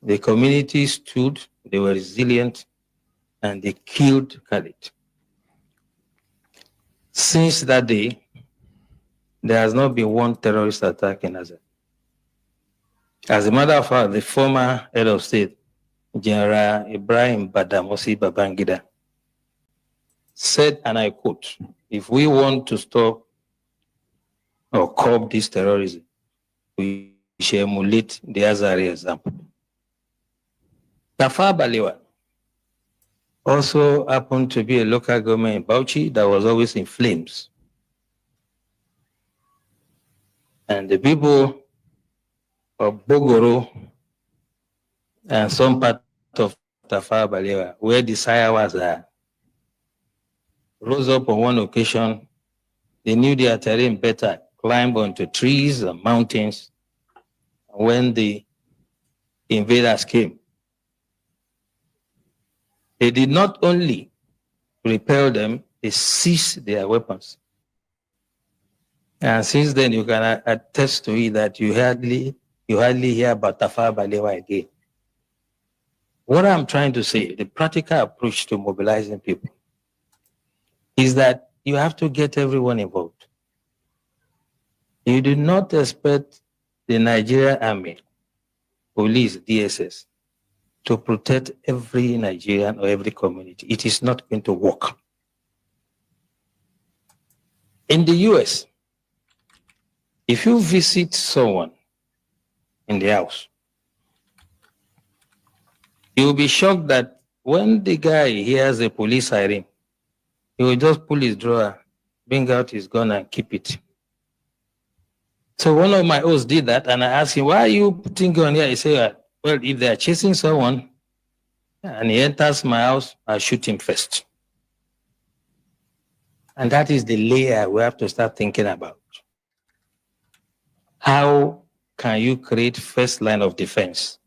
S10: The community stood, they were resilient, and they killed Khalid. Since that day, there has not been one terrorist attack in Azari. As a matter of fact, the former head of state, General Ibrahim Badamasi Babangida, said, and I quote, "If we want to stop or curb this terrorism, we should emulate the Azari example." Tafawa Balewa also happened to be a local government in Bauchi that was always in flames. And the people of Bogoro and some part of Tafawa Balewa, where the Sayawas are, rose up on one occasion. They knew their terrain better, climbed onto trees and mountains. When the invaders came, they did not only repel them, they seized their weapons. And since then, you can attest to it that you hardly hear about Tafawa Balewa again. What I'm trying to say, the practical approach to mobilizing people, is that you have to get everyone involved. You do not expect the Nigerian Army, police, DSS, to protect every Nigerian or every community. It is not going to work. In the US, if you visit someone in the house, you will be shocked that when the guy hears a police siren, he will just pull his drawer, bring out his gun and keep it. So one of my hosts did that, and I asked him, "Why are you putting gun here?" He said, "Well, if they are chasing someone and he enters my house, I'll shoot him first." And that is the layer we have to start thinking about. How can you create first line of defense?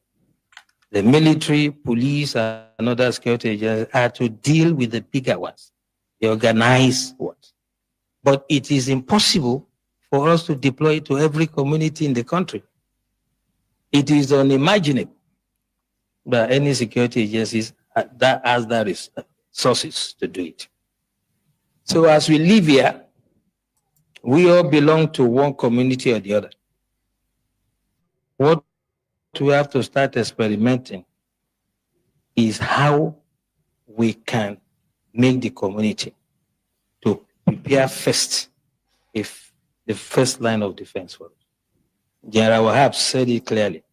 S10: The military, police, and other security agencies are to deal with the bigger ones, the organized ones. But it is impossible for us to deploy it to every community in the country. It is unimaginable that any security agencies that has the resources to do it. So as we live here, we all belong to one community or the other. What we have to start experimenting is how we can make the community to prepare first, if the first line of defense for us. General Wahab said it clearly.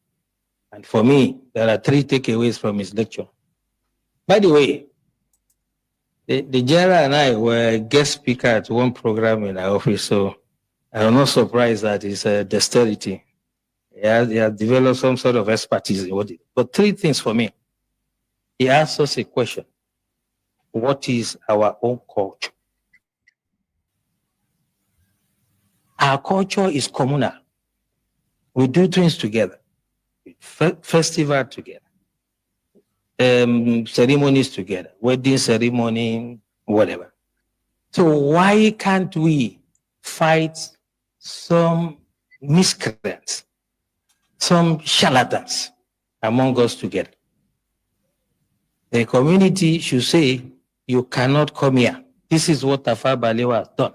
S10: And for me, there are 3 takeaways from his lecture. By the way, The general and I were guest speaker at one program in our office, so I'm not surprised that it's dexterity. He has developed some sort of expertise in what it. But three things for me. He asked us a question: what is our own culture? Our culture is communal. We do things together, festival together, ceremonies together, wedding ceremony, whatever. So why can't we fight some miscreants, some charlatans among us together? The community should say, you cannot come here. This is what Tafa Balewa has done.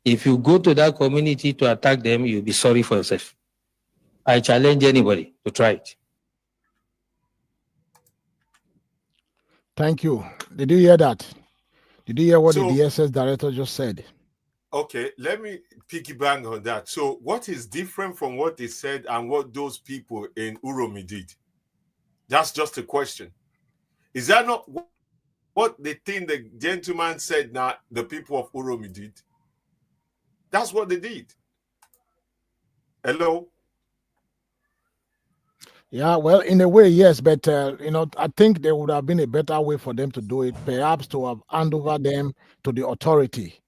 S10: If you go to that community to attack them, you'll be sorry for yourself. I challenge anybody to try it.
S3: Thank you. Did you hear that? Did you hear what the DSS director just said?
S4: Okay, let me piggyback on that. So what is different from what they said and what those people in Uromi did? That's just a question. Is that not what they think the gentleman said now the people of Uromi did? That's what they did. Hello?
S3: Yeah, well, in a way, yes, but I think there would have been a better way for them to do it, perhaps to have handed over them to the authority.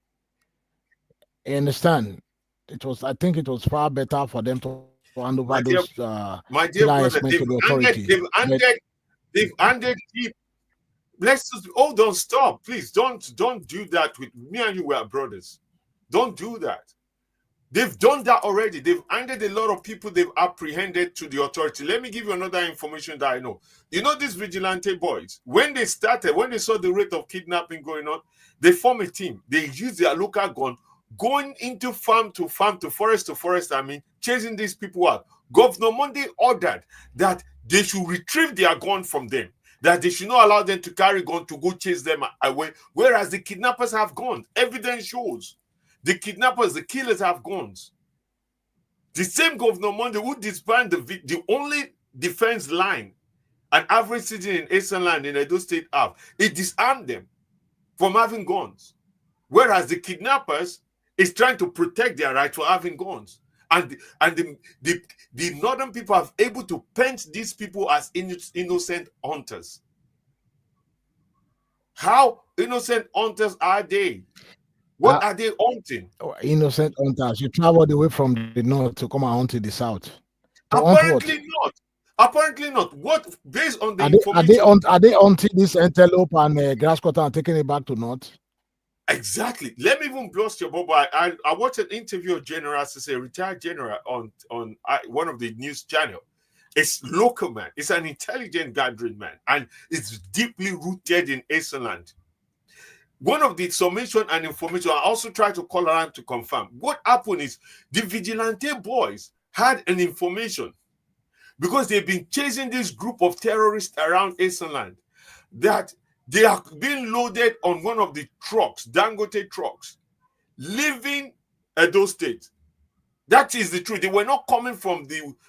S3: You understand? I think it was far better for them to hand over those
S4: my dear brother,
S3: to the authority.
S4: They've handed people. Let's just stop, please. Don't do that with me and you. We are brothers. Don't do that. They've done that already. They've handed a lot of people they've apprehended to the authority. Let me give you another information that I know. You know these vigilante boys, when they saw the rate of kidnapping going on, they form a team. They use their local gun, going into farm to forest, chasing these people out. Governor Monday ordered that they should retrieve their gun from them, that they should not allow them to carry gun to go chase them away, whereas the kidnappers have guns. Evidence shows. The kidnappers, the killers have guns. The same Governor Monday who disbanded the only defense line an average citizen in Eastern Land in Edo State have, it disarmed them from having guns. Whereas the kidnappers is trying to protect their right for having guns. And the northern people are able to paint these people as innocent hunters. How innocent hunters are they? What are they hunting?
S3: Innocent hunters. You traveled away from the north to come and hunt in the south.
S4: Apparently not. Apparently not. What, based on the information?
S3: Are they hunting this antelope and grass cutter and taking it back to north?
S4: Exactly. Let me even blast your bubble. I watched an interview of General Sise, a retired general, on one of the news channel. It's local, man. It's an intelligent gathering, man. And it's deeply rooted in Easternland. One of the summation and information, I also tried to call around to confirm. What happened is the vigilante boys had an information because they've been chasing this group of terrorists around Easternland that they are being loaded on one of the trucks, Dangote trucks, leaving Edo State. That is the truth. They were not coming from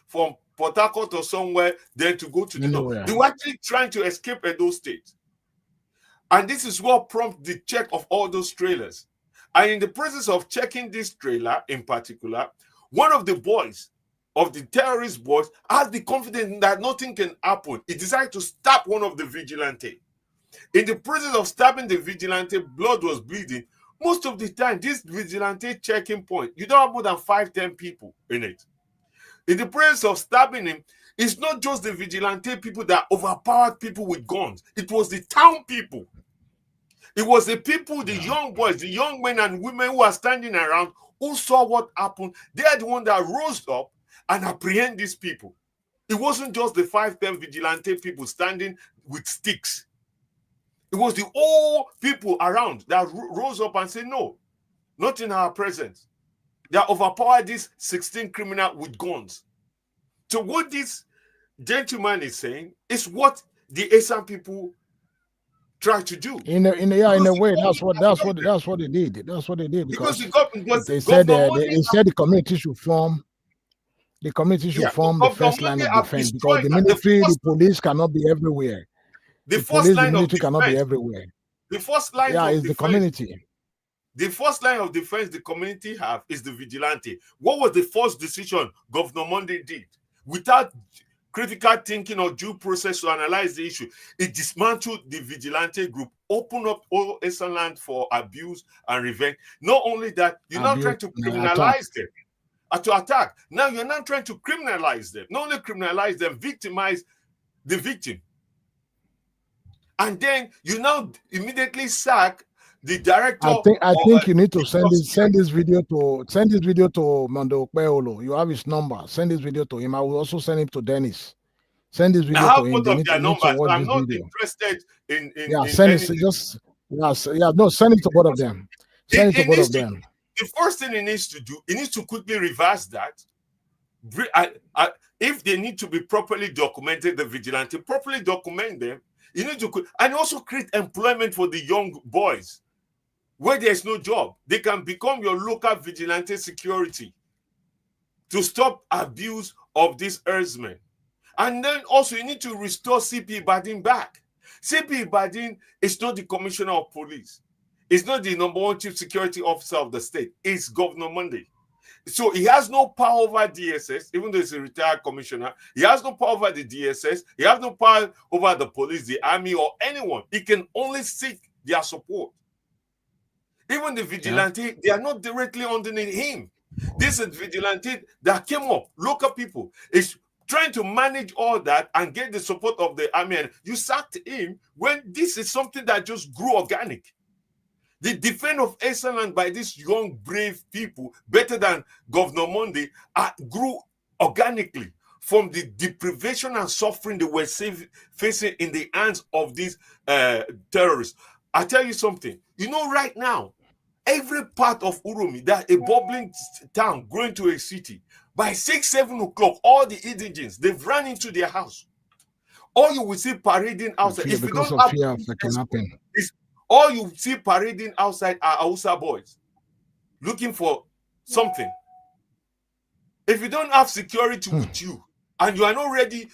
S4: Port Harcourt or somewhere then to go to the north. They were actually trying to escape Edo State. And this is what prompted the check of all those trailers. And in the process of checking this trailer in particular, one of the boys, of the terrorist boys, has the confidence that nothing can happen. He decided to stab one of the vigilante. In the process of stabbing the vigilante, blood was bleeding. Most of the time, this vigilante checking point, you don't have more than 5-10 people in it. In the process of stabbing him, it's not just the vigilante people that overpowered people with guns. It was the town people. It was the people, the young boys, the young men and women who are standing around who saw what happened. They are the one that rose up and apprehend these people. It wasn't just the 5-10 vigilante people standing with sticks. It was the old people around that rose up and said, no, not in our presence. They overpowered these 16 criminals with guns. So what this gentleman is saying is what the Asian people try to do.
S3: In a way, that's what they did. That's what they did because they said the community should form. The community should form the first line of defense because the military, the police cannot be everywhere. The military cannot be everywhere.
S4: The first line
S3: Yeah,
S4: of
S3: it's
S4: defense,
S3: the community.
S4: the first line of defense the community have is the vigilante. What was the first decision Governor Monday did? Without critical thinking or due process to analyze the issue, it dismantled the vigilante group, opened up all Eastern land for abuse and revenge. Not only that, you're not trying to criminalize them, to attack. Now you're not trying to criminalize them. Not only criminalize them, victimize the victim. And then you now immediately sack the director.
S3: I think you need to send this video to Mondo Peolo. You have his number. Send this video to him. I will also send it to Dennis. Send this video to him.
S4: Both of their numbers. I'm not interested in
S3: send it. Send it to both of them. Send it to both of them.
S4: The first thing he needs to do, he needs to quickly reverse that. If they need to be properly documented, the vigilante, properly document them. You need to, and also create employment for the young boys where there's no job. They can become your local vigilante security to stop abuse of these herdsmen. And then also you need to restore CP Badin back. CP Badin is not the commissioner of police. It's not the #1 chief security officer of the state. It's Governor Monday. So he has no power over DSS, even though he's a retired commissioner. He has no power over the DSS. He has no power over the police, the army, or anyone. He can only seek their support. Even the vigilante, they are not directly underneath him. This is vigilante that came up, local people. Is trying to manage all that and get the support of the army. And you sacked him when this is something that just grew organic. The defense of Eastern by these young, brave people, better than Governor Monday, grew organically from the deprivation and suffering they were facing in the hands of these terrorists. I tell you something. You know, right now, every part of Uromi, that a bubbling town growing to a city, by 6, 7 o'clock, all the indigents, they've run into their house. All you will see parading outside. If you don't have fear of the kidnapping. All you see parading outside are Hausa boys looking for something. If you don't have security with you and you are not ready,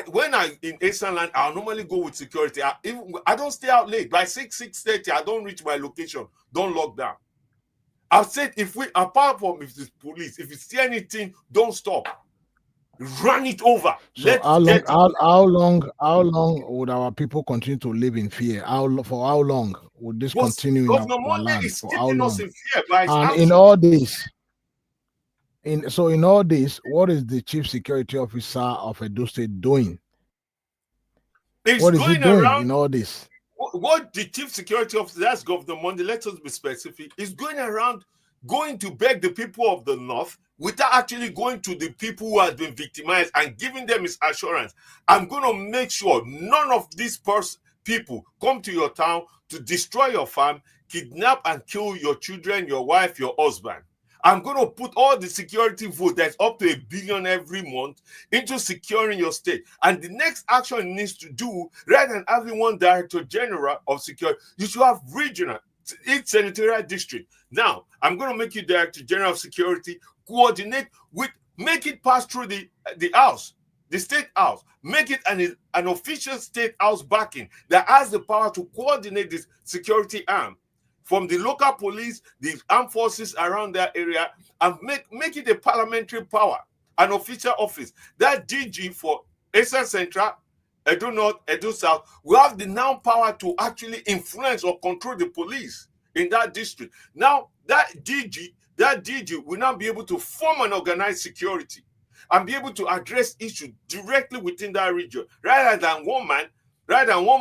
S4: when I'm in Eastern land, I'll normally go with security. I don't stay out late. By 6:30, I don't reach my location. Don't lock down. I've said apart from if it's police, if you see anything, don't stop. Run it over.
S3: So how long would our people continue to live in fear? For how long would this continue in our land? For how long? And in all this, what is the chief security officer of Edo State doing? What is he doing in all this?
S4: What the chief security officer, that's Governor Monday, let us be specific, is going around going to beg the people of the north without actually going to the people who have been victimized and giving them his assurance. I'm going to make sure none of these people come to your town to destroy your farm, kidnap and kill your children, your wife, your husband. I'm going to put all the security vote that's up to $1 billion every month into securing your state. And the next action it needs to do, rather than having one director general of security, you should have regional, each senatorial district. Now, I'm going to make you director general of security, coordinate with, make it pass through the house, the state house, make it an official state house backing that has the power to coordinate this security arm from the local police, the armed forces around that area, and make it a parliamentary power, an official office. That DG for Eastern Central, Edo North, Edo South, will have the now power to actually influence or control the police in that district. Now, that DG will now be able to form an organized security and be able to address issues directly within that region, rather than one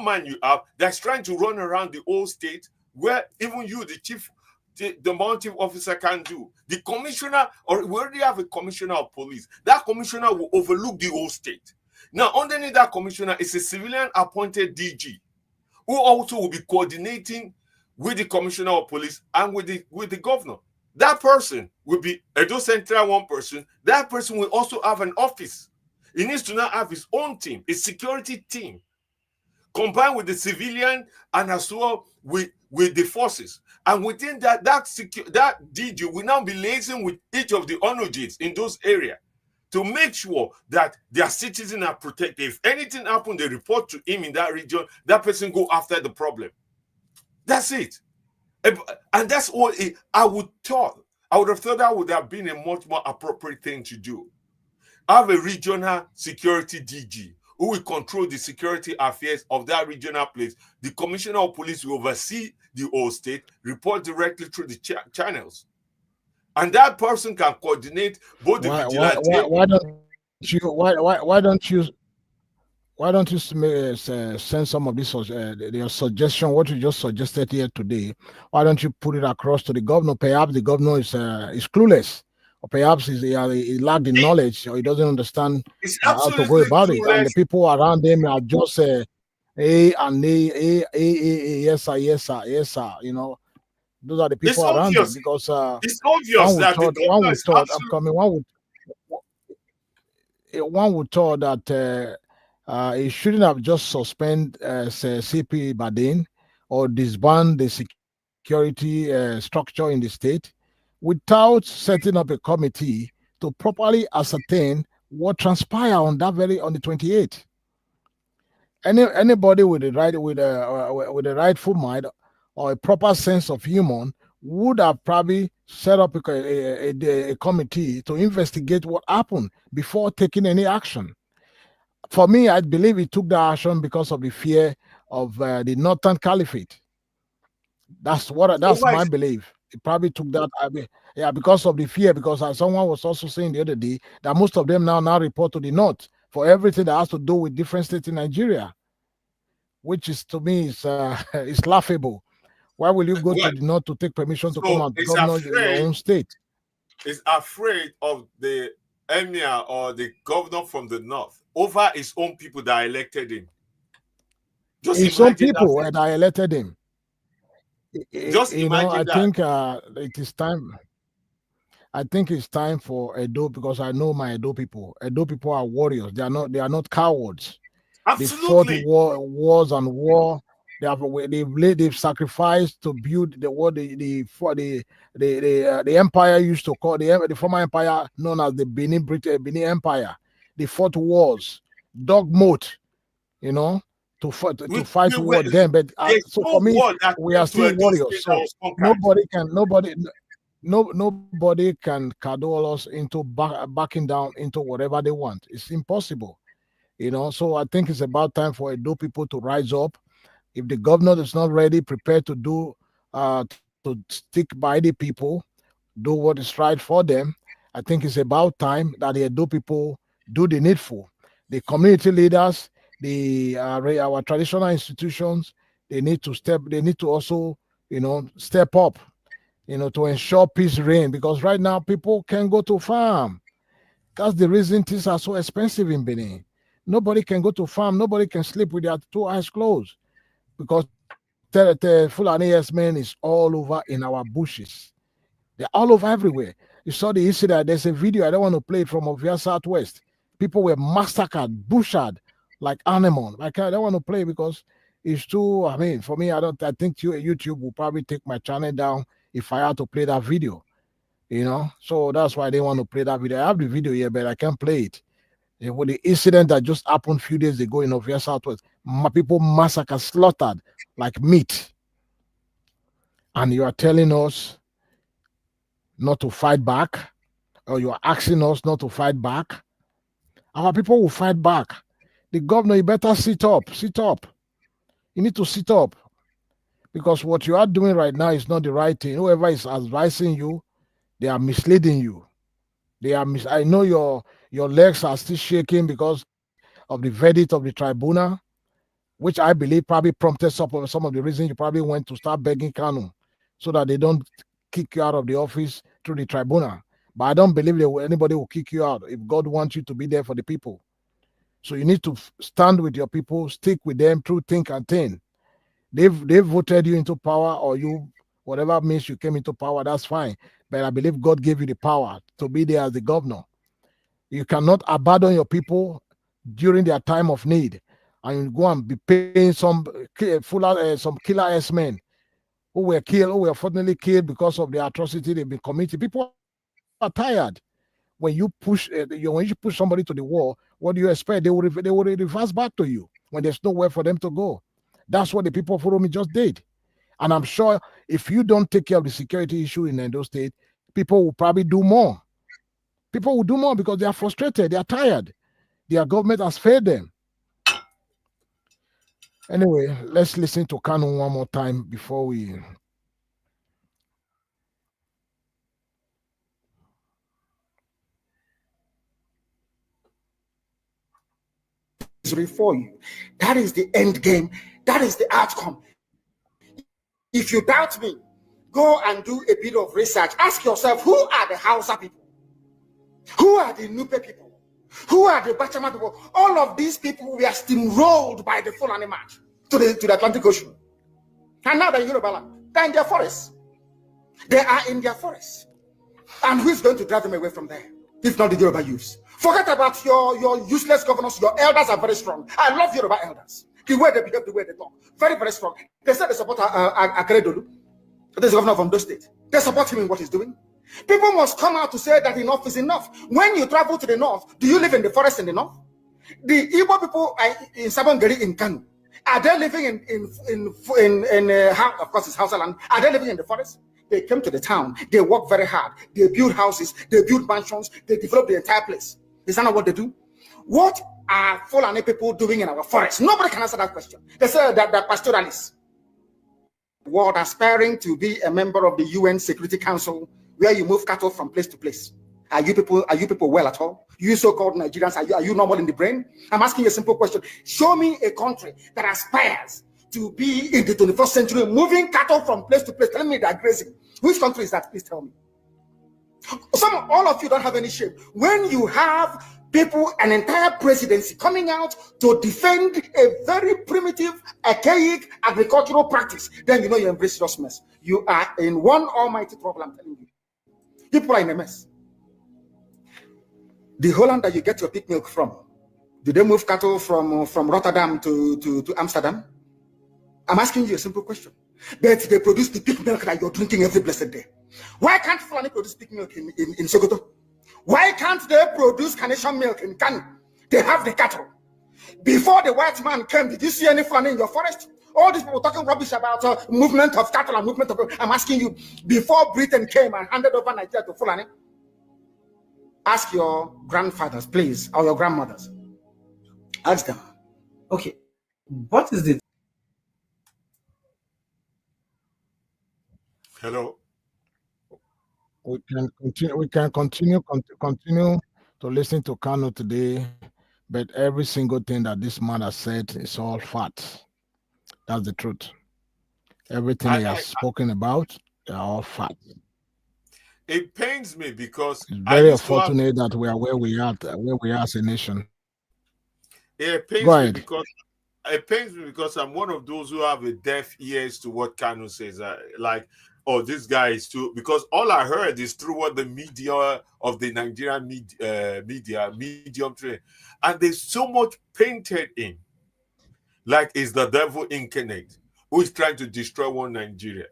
S4: man you have that's trying to run around the whole state, where even you, the mounting officer, can do. The commissioner, or we already have a commissioner of police. That commissioner will overlook the whole state. Now, underneath that commissioner is a civilian appointed DG, who also will be coordinating with the commissioner of police and with the governor. That person will be Edo Central one person. That person will also have an office. He needs to now have his own team, a security team, combined with the civilian and as well with the forces. And within that DG will now be liaising with each of the onojids in those areas to make sure that their citizens are protected. If anything happens, they report to him in that region, that person go after the problem. That's it. And that's what I would have thought that would have been a much more appropriate thing to do. Have a regional security DG who will control the security affairs of that regional place. The commissioner of police will oversee the whole state, report directly through the channels. And that person can coordinate both the vigilante.
S3: Why don't you send some of this your suggestion, what you just suggested here today? Why don't you put it across to the governor? Perhaps the governor is clueless, or perhaps he lacks the knowledge, or he doesn't understand how to go about it. And the people around him are just yes sir, yes sir, yes sir. You know, those are the people around him, because
S4: it's obvious that
S3: one would thought that he shouldn't have just suspended CP Badin or disband the security structure in the state without setting up a committee to properly ascertain what transpired on the 28th. Anybody with a rightful mind or a proper sense of humor would have probably set up a committee to investigate what happened before taking any action. For me, I believe he took the action because of the fear of the Northern Caliphate. That's my belief. He probably took that, because of the fear. Because as someone was also saying the other day, that most of them now report to the North for everything that has to do with different states in Nigeria, which is, to me, is laughable. Why will you go to the North to take permission to come and govern your own state?
S4: He's afraid of the emir or the governor from the North over his own people that elected him.
S3: His own people that elected him.
S4: I
S3: think it is time. I think it's time for Edo, because I know my Edo people. Edo people are warriors. They are not cowards.
S4: Absolutely.
S3: They fought wars and war. They've sacrificed to build the empire used to call the former empire known as the Benin Empire. They fought wars, dug moat, to fight war then. But so for me, we are still warriors. So nobody can cajole us into backing down into whatever they want. It's impossible, So I think it's about time for Edo people to rise up. If the governor is not ready, prepared to do to stick by the people, do what is right for them, I think it's about time that the Edo people do the needful. The community leaders, our traditional institutions, they need to also, step up, to ensure peace reign, because right now people can go to farm. That's the reason things are so expensive in Benin. Nobody can go to farm. Nobody can sleep with their two eyes closed, because the Fulani Herdsmen is all over in our bushes. They're all over everywhere. You saw the incident. There's a video. I don't want to play it, from Ovia Southwest. People were massacred, butchered like animals. I don't want to play because it's too. For me, I think YouTube will probably take my channel down if I had to play that video. So that's why they want to play that video. I have the video here, but I can't play it. With the incident that just happened a few days ago in Ovia Southwest, people massacred, slaughtered like meat. And you are telling us not to fight back, or you are asking us not to fight back. Our people will fight back. The governor, you better sit up. You need to sit up, because what you are doing right now is not the right thing. Whoever is advising you, they are misleading you. I know your legs are still shaking because of the verdict of the tribunal, which I believe probably prompted some of the reasons you probably went to start begging Kanu, so that they don't kick you out of the office through the tribunal. But I don't believe anybody will kick you out if God wants you to be there for the people. So you need to stand with your people, stick with them through thick and thin. They voted you into power, or whatever means you came into power, that's fine. But I believe God gave you the power to be there as the governor. You cannot abandon your people during their time of need, and you go and be paying some killer herdsmen who were unfortunately killed because of the atrocity they've been committing. People are tired. When you push somebody to the wall, what do you expect? They will reverse back to you when there's nowhere for them to go. That's what the people of Oromi just did. And I'm sure if you don't take care of the security issue in Edo State, people will probably do more. People will do more because they are frustrated, they are tired. Their government has failed them. Anyway, let's listen to Kanu one more time before we...
S5: For you. That is the end game. That is the outcome. If you doubt me, go and do a bit of research. Ask yourself, who are the Hausa people? Who are the Nupe people? Who are the Bachama people? All of these people were steamrolled by the Fulani march to the Atlantic Ocean. And now they're in Yoruba land. They're in their forests. They are in their forests. And who is going to drive them away from there? If not the Yoruba youths. Forget about your useless governors. Your elders are very strong. I love Yoruba elders. The way they behave, the way they talk. Very, very strong. They said they support Akeredolu. There's a governor from Edo State. They support him in what he's doing. People must come out to say that enough is enough. When you travel to the north, do you live in the forest in the north? The Igbo people in Sabongeri in Kanu, are they living of course it's Hausa land, are they living in the forest? They came to the town, they work very hard, they build houses, they build mansions, they develop the entire place. Is that not what they do? What are Fulani people doing in our forest? Nobody can answer that question. They say that they're pastoralists. World aspiring to be a member of the UN Security Council, where you move cattle from place to place. Are you people well at all? You so-called Nigerians, are you normal in the brain? I'm asking you a simple question. Show me a country that aspires to be in the 21st century, moving cattle from place to place, telling me they're grazing. Which country is that? Please tell me. All of you don't have any shame. When you have people, an entire presidency coming out to defend a very primitive, archaic agricultural practice, then you know you embrace serious mess. You are in one almighty trouble, I'm telling you. People are in a mess. The Holland that you get your pig milk from, do they move cattle from Rotterdam to Amsterdam? I'm asking you a simple question. But they produce the pig milk that you're drinking every blessed day. Why can't Fulani produce pig milk in Sokoto? Why can't they produce carnation milk in Kanu? They have the cattle. Before the white man came, did you see any Fulani in your forest? All these people talking rubbish about movement of cattle and movement of... I'm asking you, before Britain came and handed over Nigeria to Fulani, ask your grandfathers, please, or your grandmothers. Ask them.
S6: Okay, what is the...
S4: Hello?
S3: We can continue to listen to Kanu today, but every single thing that this man has said is all facts. That's the truth. Everything he has spoken about, they are all facts.
S4: It pains me because
S3: it's very unfortunate that we are where we are as a nation.
S4: It pains me because I'm one of those who have a deaf ears to what Kanu says. Like, oh, this guy is too, because all I heard is through what the media of the Nigerian medium trade, and there's so much painted in, like it's the devil incarnate who is trying to destroy one Nigeria.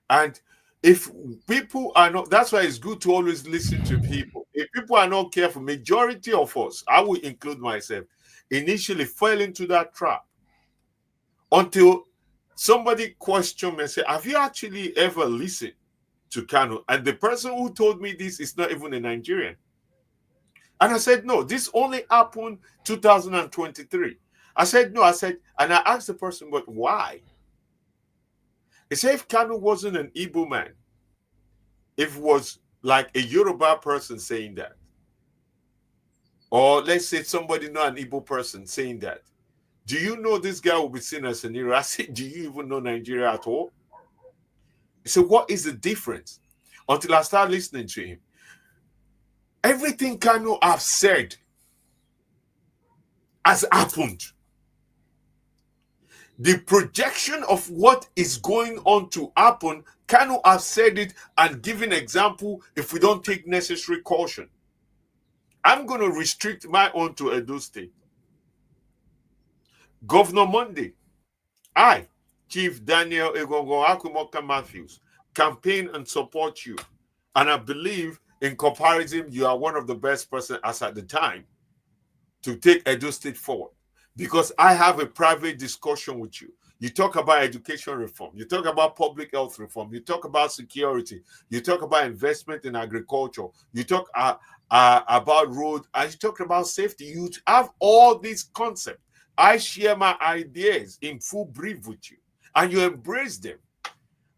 S4: And if people are not, that's why it's good to always listen to people. If people are not careful, majority of us, I will include myself, initially fell into that trap until somebody questioned me and said, have you actually ever listened to Kanu? And the person who told me this is not even a Nigerian. And I said, no, this only happened 2023. I said, no, and I asked the person, but why? He said, if Kanu wasn't an Igbo man, if it was like a Yoruba person saying that, or let's say somebody not an Igbo person saying that, do you know this guy will be seen as an hero? I said, do you even know Nigeria at all? He said, what is the difference? Until I started listening to him. Everything Kanu have said has happened. The projection of what is going on to happen, Kanu have said it and given example if we don't take necessary caution. I'm going to restrict my own to Edo State. Governor Monday, I, Chief Daniel Egongo Akumoka Matthews, campaign and support you. And I believe in comparison, you are one of the best person as at the time to take Edo State forward. Because I have a private discussion with you. You talk about education reform. You talk about public health reform. You talk about security. You talk about investment in agriculture. You talk about road. And you talk about safety. You have all these concepts. I share my ideas in full brief with you, and you embrace them.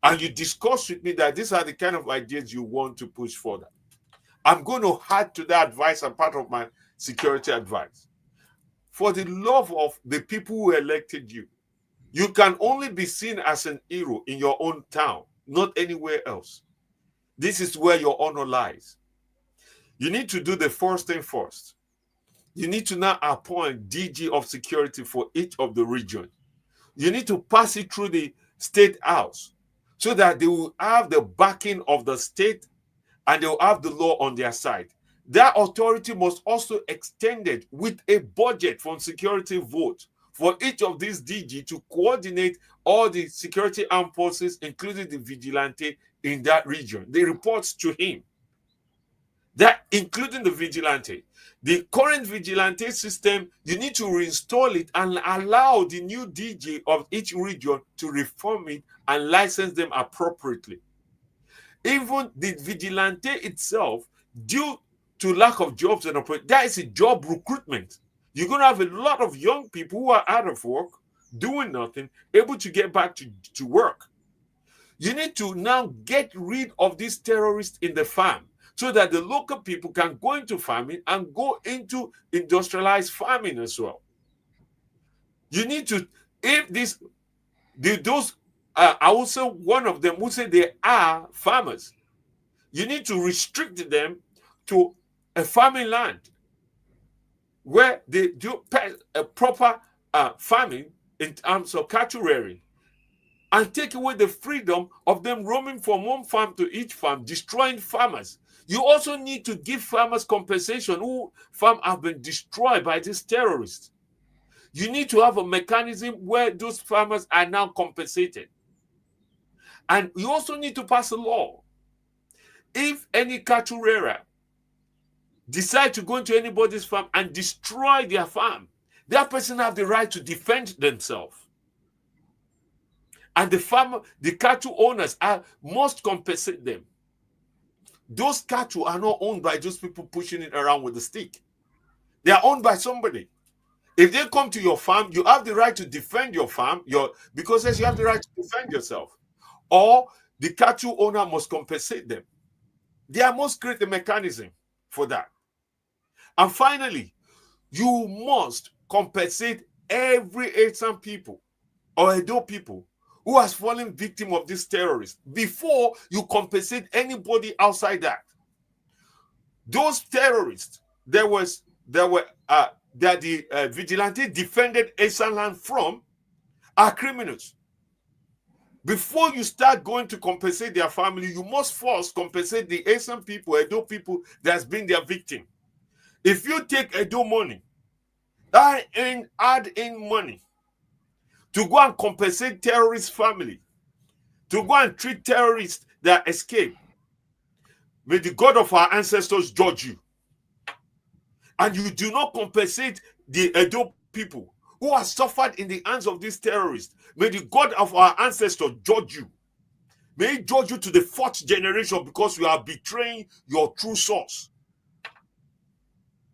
S4: And you discuss with me that these are the kind of ideas you want to push further. I'm going to add to that advice and part of my security advice. For the love of the people who elected you, you can only be seen as an hero in your own town, not anywhere else. This is where your honor lies. You need to do the first thing first. You need to now appoint DG of security for each of the regions. You need to pass it through the state house so that they will have the backing of the state and they will have the law on their side. That authority must also extend it with a budget from security vote for each of these DG to coordinate all the security armed forces, including the vigilante in that region. They report to him. That including the vigilante. The current vigilante system, you need to reinstall it and allow the new DG of each region to reform it and license them appropriately. Even the vigilante itself, due to lack of jobs and opportunities, that is a job recruitment. You're going to have a lot of young people who are out of work, doing nothing, able to get back to work. You need to now get rid of these terrorists in the farm so that the local people can go into farming and go into industrialized farming as well. You need to, if those, I will say one of them will say they are farmers. You need to restrict them to a farming land where they do a proper farming in terms of cattle rearing, and take away the freedom of them roaming from one farm to each farm, destroying farmers. You also need to give farmers compensation who farm have been destroyed by these terrorists. You need to have a mechanism where those farmers are now compensated. And you also need to pass a law. If any cattle rearer decide to go into anybody's farm and destroy their farm, that person have the right to defend themselves. And the cattle owners must compensate them. Those cattle are not owned by those people pushing it around with a stick. They are owned by somebody. If they come to your farm, you have the right to defend your farm, because you have the right to defend yourself. Or the cattle owner must compensate them. They must create a mechanism for that. And finally, you must compensate every Herdsmen people or Edo people who has fallen victim of this terrorist before you compensate anybody outside that. Those terrorists, that the vigilante defended Herdsmen land from, are criminals. Before you start going to compensate their family, you must first compensate the Herdsmen people, Edo people that's been their victim. If you take Edo money, add in money to go and compensate terrorist family, to go and treat terrorists that escape, may the God of our ancestors judge you. And you do not compensate the Edo people who have suffered in the hands of these terrorists, may the God of our ancestors judge you. May he judge you to the 4th generation because you are betraying your true source.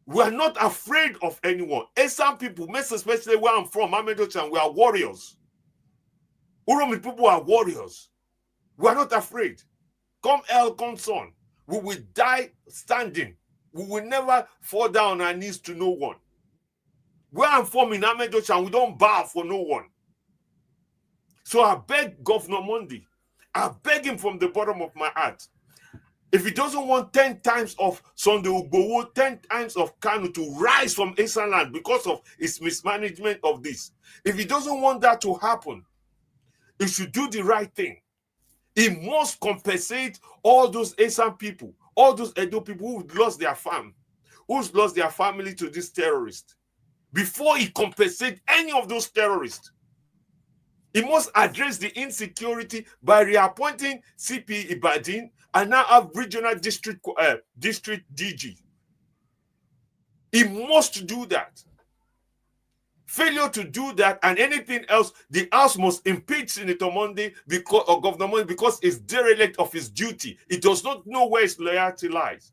S4: We are not afraid of anyone. Some people, most especially where I'm from, Amedochan, we are warriors. Uromi people are warriors. We are not afraid. Come hell, come sun. We will die standing. We will never fall down on our knees to no one. Where I'm from in Amedochan, we don't bow for no one. So I beg Governor Mondi, I beg him from the bottom of my heart, if he doesn't want 10 times of Sunday Ugbowo, 10 times of Kanu to rise from Herdsmen land because of his mismanagement of this, if he doesn't want that to happen, he should do the right thing. He must compensate all those Herdsmen people, all those Edo people who lost their farm, who's lost their family to this terrorist. Before he compensates any of those terrorists, he must address the insecurity by reappointing CP Ibadan and now have regional district DG. He must do that. Failure to do that and anything else, the House must impeach Senator Monday or Governor Monday because it's derelict of his duty. It does not know where his loyalty lies.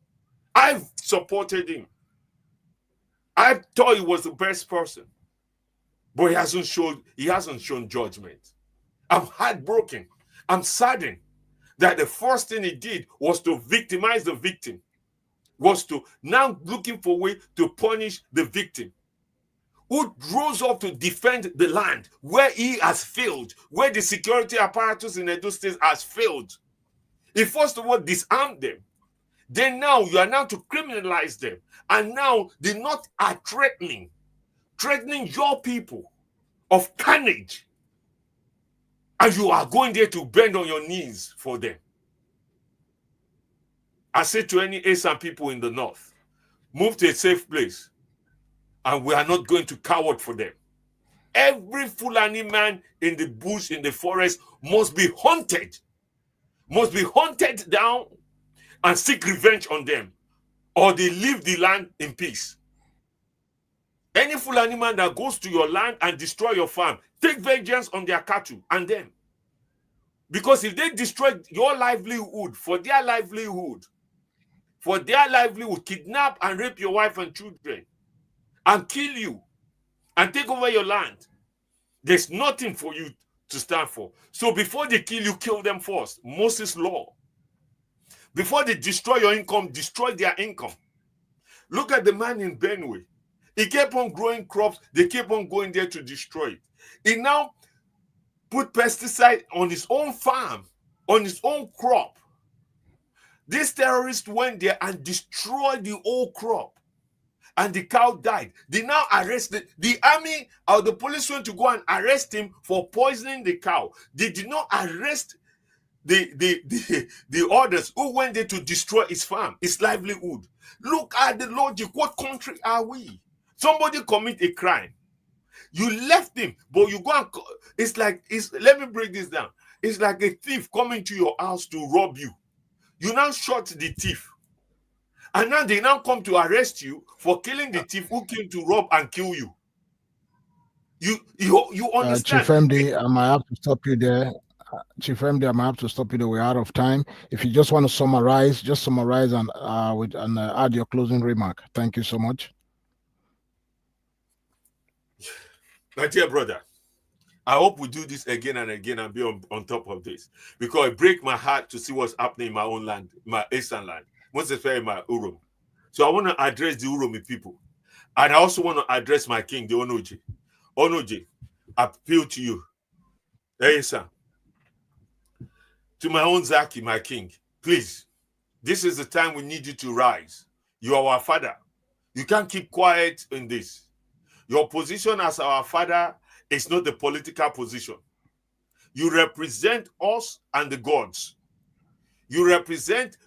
S4: I've supported him. I thought he was the best person, but he hasn't shown judgment. I'm heartbroken. I'm saddened that the first thing he did was to victimize the victim, was to now looking for a way to punish the victim, who rose up to defend the land where he has failed, where the security apparatus in Edo State has failed. He first of all disarmed them. Then now you are now to criminalize them. And now the North are threatening your people of carnage. And you are going there to bend on your knees for them. I say to any Esan people in the North, move to a safe place. And we are not going to coward for them. Every Fulani man in the bush, in the forest, must be hunted down and seek revenge on them, or they leave the land in peace. Any Fulani man that goes to your land and destroy your farm, take vengeance on their cattle and them. Because if they destroy your livelihood, for their livelihood, kidnap and rape your wife and children, and kill you, and take over your land, there's nothing for you to stand for. So before they kill you, kill them first. Moses' law. Before they destroy your income, destroy their income. Look at the man in Benue. He kept on growing crops. They kept on going there to destroy it. He now put pesticide on his own farm, on his own crop. This terrorist went there and destroyed the whole crop. And the cow died. They now arrested the army or the police went to go and arrest him for poisoning the cow. They did not arrest the others who went there to destroy his farm, his livelihood. Look at the logic. What country are we? Somebody commit a crime. You left him, but you go and let me break this down. It's like a thief coming to your house to rob you. You now shot the thief. And now they now come to arrest you for killing the thief who came to rob and kill you. You understand?
S3: Chief MD, I might have to stop you there. We're out of time. If you just want to summarize, and add your closing remark. Thank you so much.
S4: My dear brother, I hope we do this again and again and be on top of this, because it breaks my heart to see what's happening in my own land, my Eastern land, most especially my Urum. So I want to address the Uromi people. And I also want to address my king, the Onoji. Onoji, I appeal to you. Hey, sir. To my own Zaki, my king, please, this is the time we need you to rise. You are our father. You can't keep quiet in this. Your position as our father is not the political position. You represent us and the gods. You represent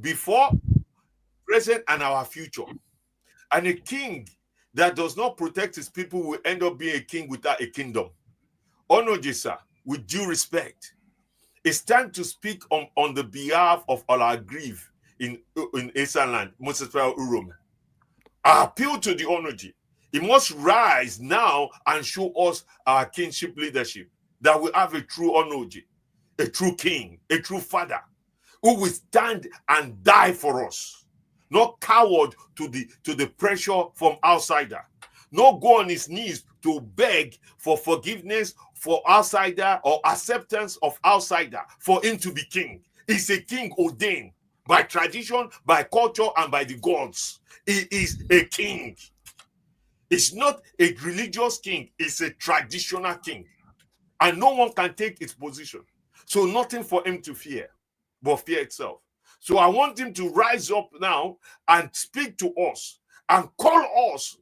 S4: before, present, and our future. And a king that does not protect his people will end up being a king without a kingdom. Onoji, sir, with due respect, it's time to speak on the behalf of all our grief in Eastern land, most especially Urum. I appeal to the Onoji. He must rise now and show us our kingship leadership, that we have a true Onoji, a true king, a true father, who will stand and die for us, not coward to the pressure from outsider, not go on his knees to beg for forgiveness for outsider or acceptance of outsider for him to be king. He's a king ordained by tradition, by culture, and by the gods. He is a king. It's not a religious king, it's a traditional king. And no one can take his position. So nothing for him to fear, but fear itself. So I want him to rise up now and speak to us and call us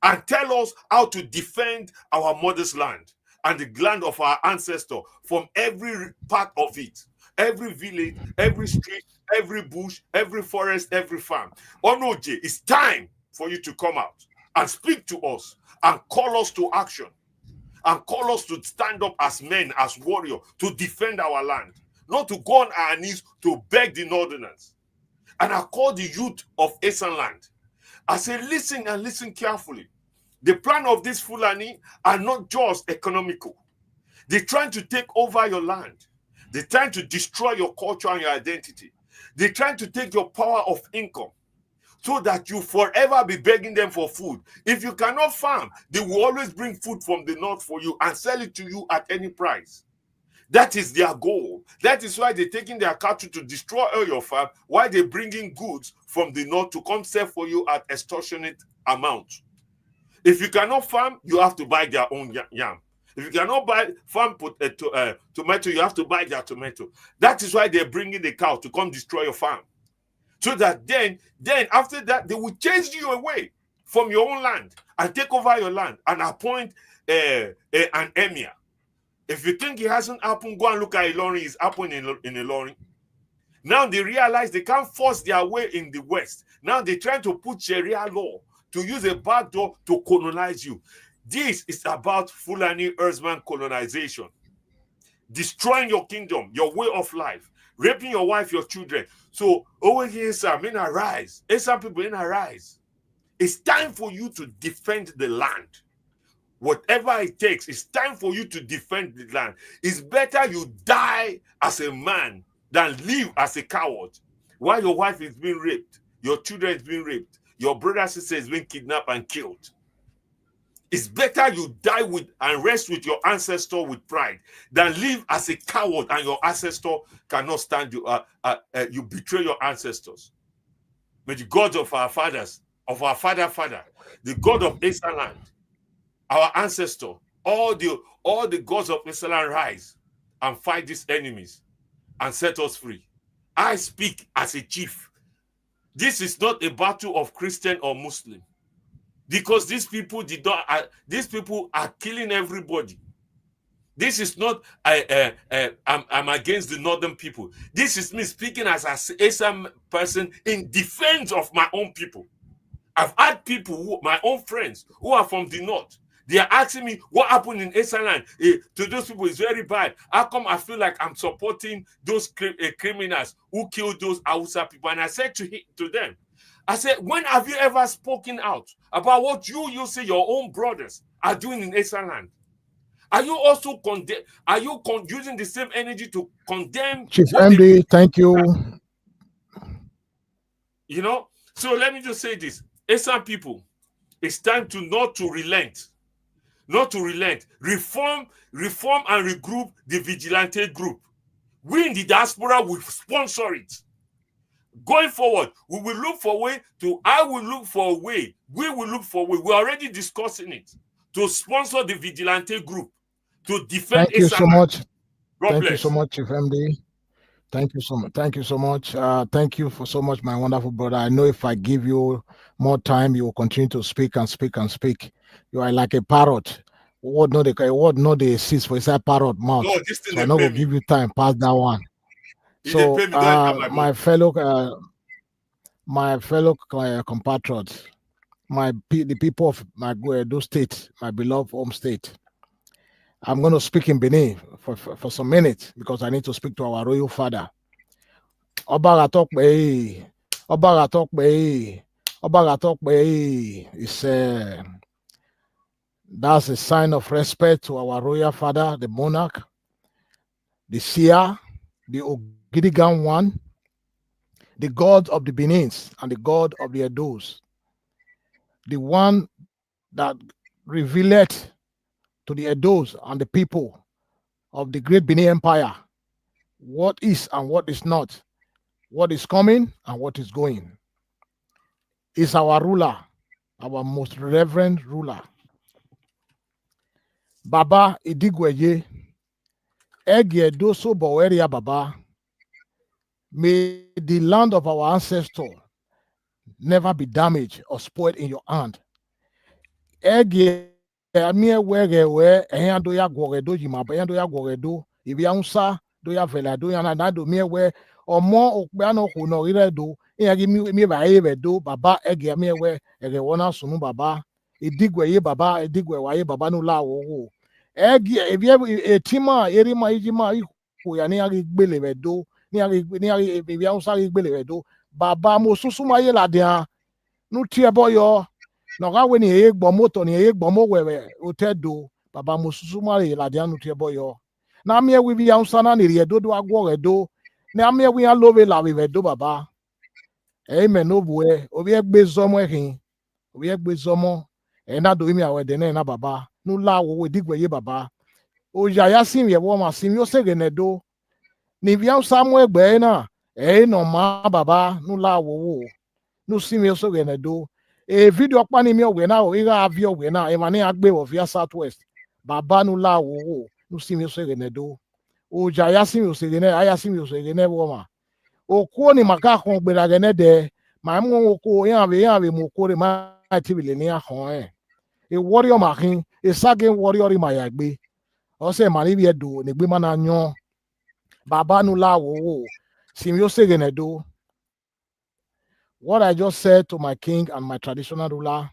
S4: and tell us how to defend our mother's land and the land of our ancestor from every part of it. Every village, every street, every bush, every forest, every farm. Onoje, it's time for you to come out and speak to us and call us to action and call us to stand up as men, as warriors, to defend our land, not to go on our knees to beg the northerners. And I call the youth of Eastern land. I say, listen and listen carefully. The plan of this Fulani are not just economical. They're trying to take over your land. They're trying to destroy your culture and your identity. They're trying to take your power of income so that you forever be begging them for food. If you cannot farm, they will always bring food from the north for you and sell it to you at any price. That is their goal. That is why they're taking their cattle to destroy all your farm, while they're bringing goods from the north to come sell for you at extortionate amounts. If you cannot farm, you have to buy their own yam. If you cannot farm tomato, you have to buy their tomato. That is why they're bringing the cow to come destroy your farm. So that then after that, they will chase you away from your own land and take over your land and appoint an emir. If you think it hasn't happened, go and look at Ilorin. It's happened in Ilorin. Now they realize they can't force their way in the West. Now they're trying to put Sharia law to use a back door to colonize you. This is about Fulani Herdsman colonization. Destroying your kingdom, your way of life, raping your wife, your children. So, over here, some in arise. Some people in arise. It's time for you to defend the land. Whatever it takes, it's time for you to defend the land. It's better you die as a man than live as a coward. While your wife is being raped, your children is being raped, your brother, sister is being kidnapped and killed. It's better you die with and rest with your ancestor with pride than live as a coward and your ancestor cannot stand you. You betray your ancestors. May the God of our fathers, of our father, the God of Israel, our ancestor, all the gods of Israel rise and fight these enemies and set us free. I speak as a chief. This is not a battle of Christian or Muslim. Because these people are killing everybody. This is not I'm against the northern people. This is me speaking as a person in defense of my own people. I've had people, my own friends, who are from the north. They are asking me what happened in Esaland to those people is very bad. How come I feel like I'm supporting those criminals who killed those Hausa people? And I said to them, I said, when have you ever spoken out about what you say your own brothers are doing in Esaland? Are you also using the same energy to condemn?
S3: Chief MD, thank you.
S4: You know, so let me just say this. Esan people, it's time not to relent. Not to relent. Reform and regroup the vigilante group. We in the diaspora will sponsor it. Going forward, we will look for a way we're already discussing it, to sponsor the vigilante group, to defend
S3: Thank you so much.
S4: Thank
S3: you so much, Chief MD. Thank you so much. Thank you so much. Thank you for so much, my wonderful brother. I know if I give you more time, you will continue to speak and speak and speak. You are like a parrot. What no they cease for inside parrot mouth.
S4: No,
S3: so I'm not gonna give you time past that one. So my fellow compatriots, the people of my Edo State, my beloved home state, I'm going to speak in Benin for some minutes because I need to speak to our royal father. That's a sign of respect to our royal father, the monarch, the seer, the Ogidigan one, the God of the Benins and the God of the Edos, the one that revealed to the Edos and the people of the great Benin Empire what is and what is not, what is coming and what is going. Is our ruler, our most reverend ruler. Baba Idigweye, Ege Doso Boweria Baba, may the land of our ancestors never be damaged or spoiled in your hand. Ege Amie where do ya goredo jima do ya goredo if ya unsa do ya vela do ya na do me where or more okbano who no do give me by do baba ege me where ege wona sunu baba Idigweye baba Idigwe waye baba no la wo ege if you a tima erima ijima iku ya ni ari gbele wedo ni ari if ya unsa gbele wedo baba mo susu maye la dia no tie boyo No ga we ni e gbo moto ni e gbo mo wewe otedo baba mususu mare la dia nu tie boyo. Na me we bi ansa na ni re do do agwo re do. Na me we an love la we do baba. Amen no boy. Obi egbe zomo ehin. Obi egbe zomo. E na do mi awede na baba. Nu la wo we digwe ye baba. O ya ya sim ye wo ma sim yo sege ne do. Ni bi ansa mo egbe na. E no ma baba nu la wo. Nu sim yo sege ne do. A video pani mi owe na o ira avio we na e mani agbe of via southwest baba nu la wo nu simi so ne do o ja ya simi so ne aya simi so ne wo ma o ko ni maka kon gbera ge ne de ma mu o ko yan we mu ko re ma ti bile ni ahon e warrior ma kin e sage warrior ma ya gbe o se mani bi edo ne gbe ma na yan baba nu la wo simi so ne do. What I just said to my king and my traditional ruler,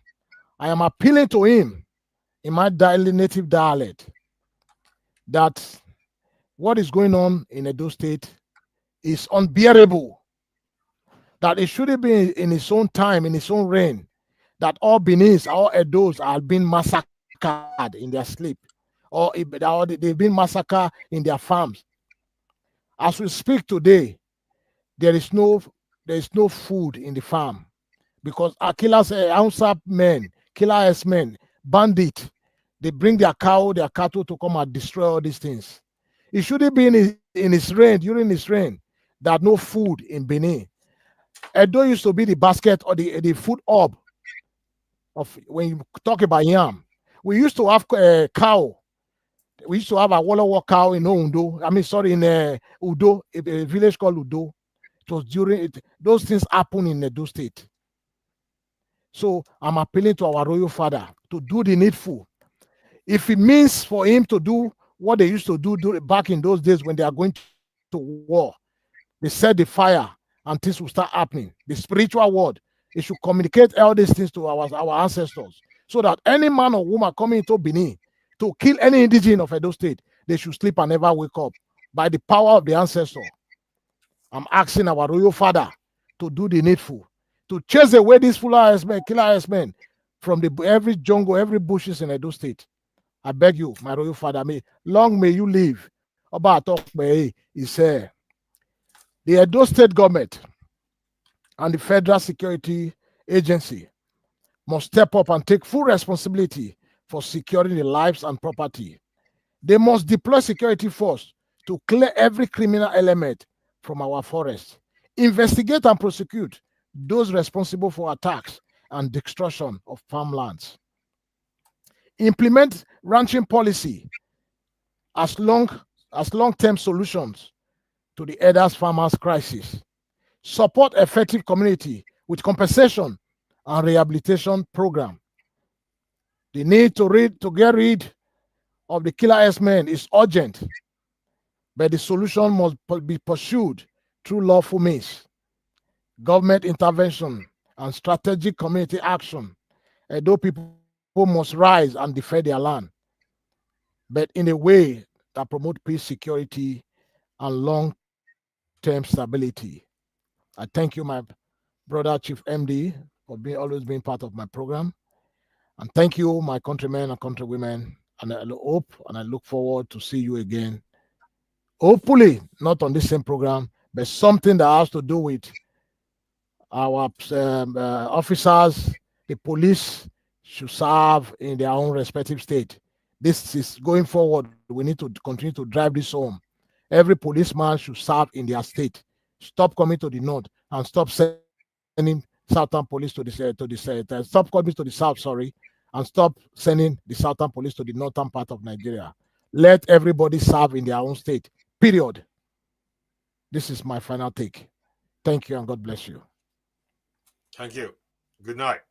S3: I am appealing to him in my native dialect that what is going on in Edo State is unbearable, that it shouldn't be in his own time, in his own reign, that all Benis, all Edos are being massacred in their sleep, or they've been massacred in their farms. As we speak today, there is no food in the farm because our killers, men, killer men, bandit, they bring their cattle to come and destroy all these things. It shouldn't be in his reign, during his reign, that no food in Benin. Edo used to be the basket or the food hub of when you talk about yam. We used to have a cow. We used to have a Wolowo cow in Udo. In Udo, a village called Udo. It was during it, those things happen in Edo State. So I'm appealing to our royal father to do the needful. If it means for him to do what they used to do back in those days when they are going to war, they set the fire and things will start happening. The spiritual world, it should communicate all these things to our ancestors so that any man or woman coming into Benin to kill any indigene of Edo State, they should sleep and never wake up by the power of the ancestor. I'm asking our royal father to do the needful, to chase away these killer herdsmen from every jungle, every bushes in Edo State. I beg you, my royal father, long may you live. About is the Edo State government and the Federal Security Agency must step up and take full responsibility for securing the lives and property. They must deploy security force to clear every criminal element from our forests, investigate and prosecute those responsible for attacks and destruction of farmlands, implement ranching policy as long-term solutions to the elders farmers crisis, support effective community with compensation and rehabilitation program. The need to get rid of the killer herdsmen is urgent, but the solution must be pursued through lawful means, government intervention, and strategic community action. Edo people must rise and defend their land, but in a way that promote peace, security, and long-term stability. I thank you, my brother Chief MD, for always being part of my program. And thank you, my countrymen and countrywomen. And I hope and I look forward to see you again. Hopefully, not on this same program, but something that has to do with our officers, the police should serve in their own respective state. This is going forward. We need to continue to drive this home. Every policeman should serve in their state. Stop coming to the north and stop sending southern police to the south. Stop coming to the south, sorry, and stop sending the southern police to the northern part of Nigeria. Let everybody serve in their own state. Period. This is my final take. Thank you and God bless you.
S4: Thank you. Good night.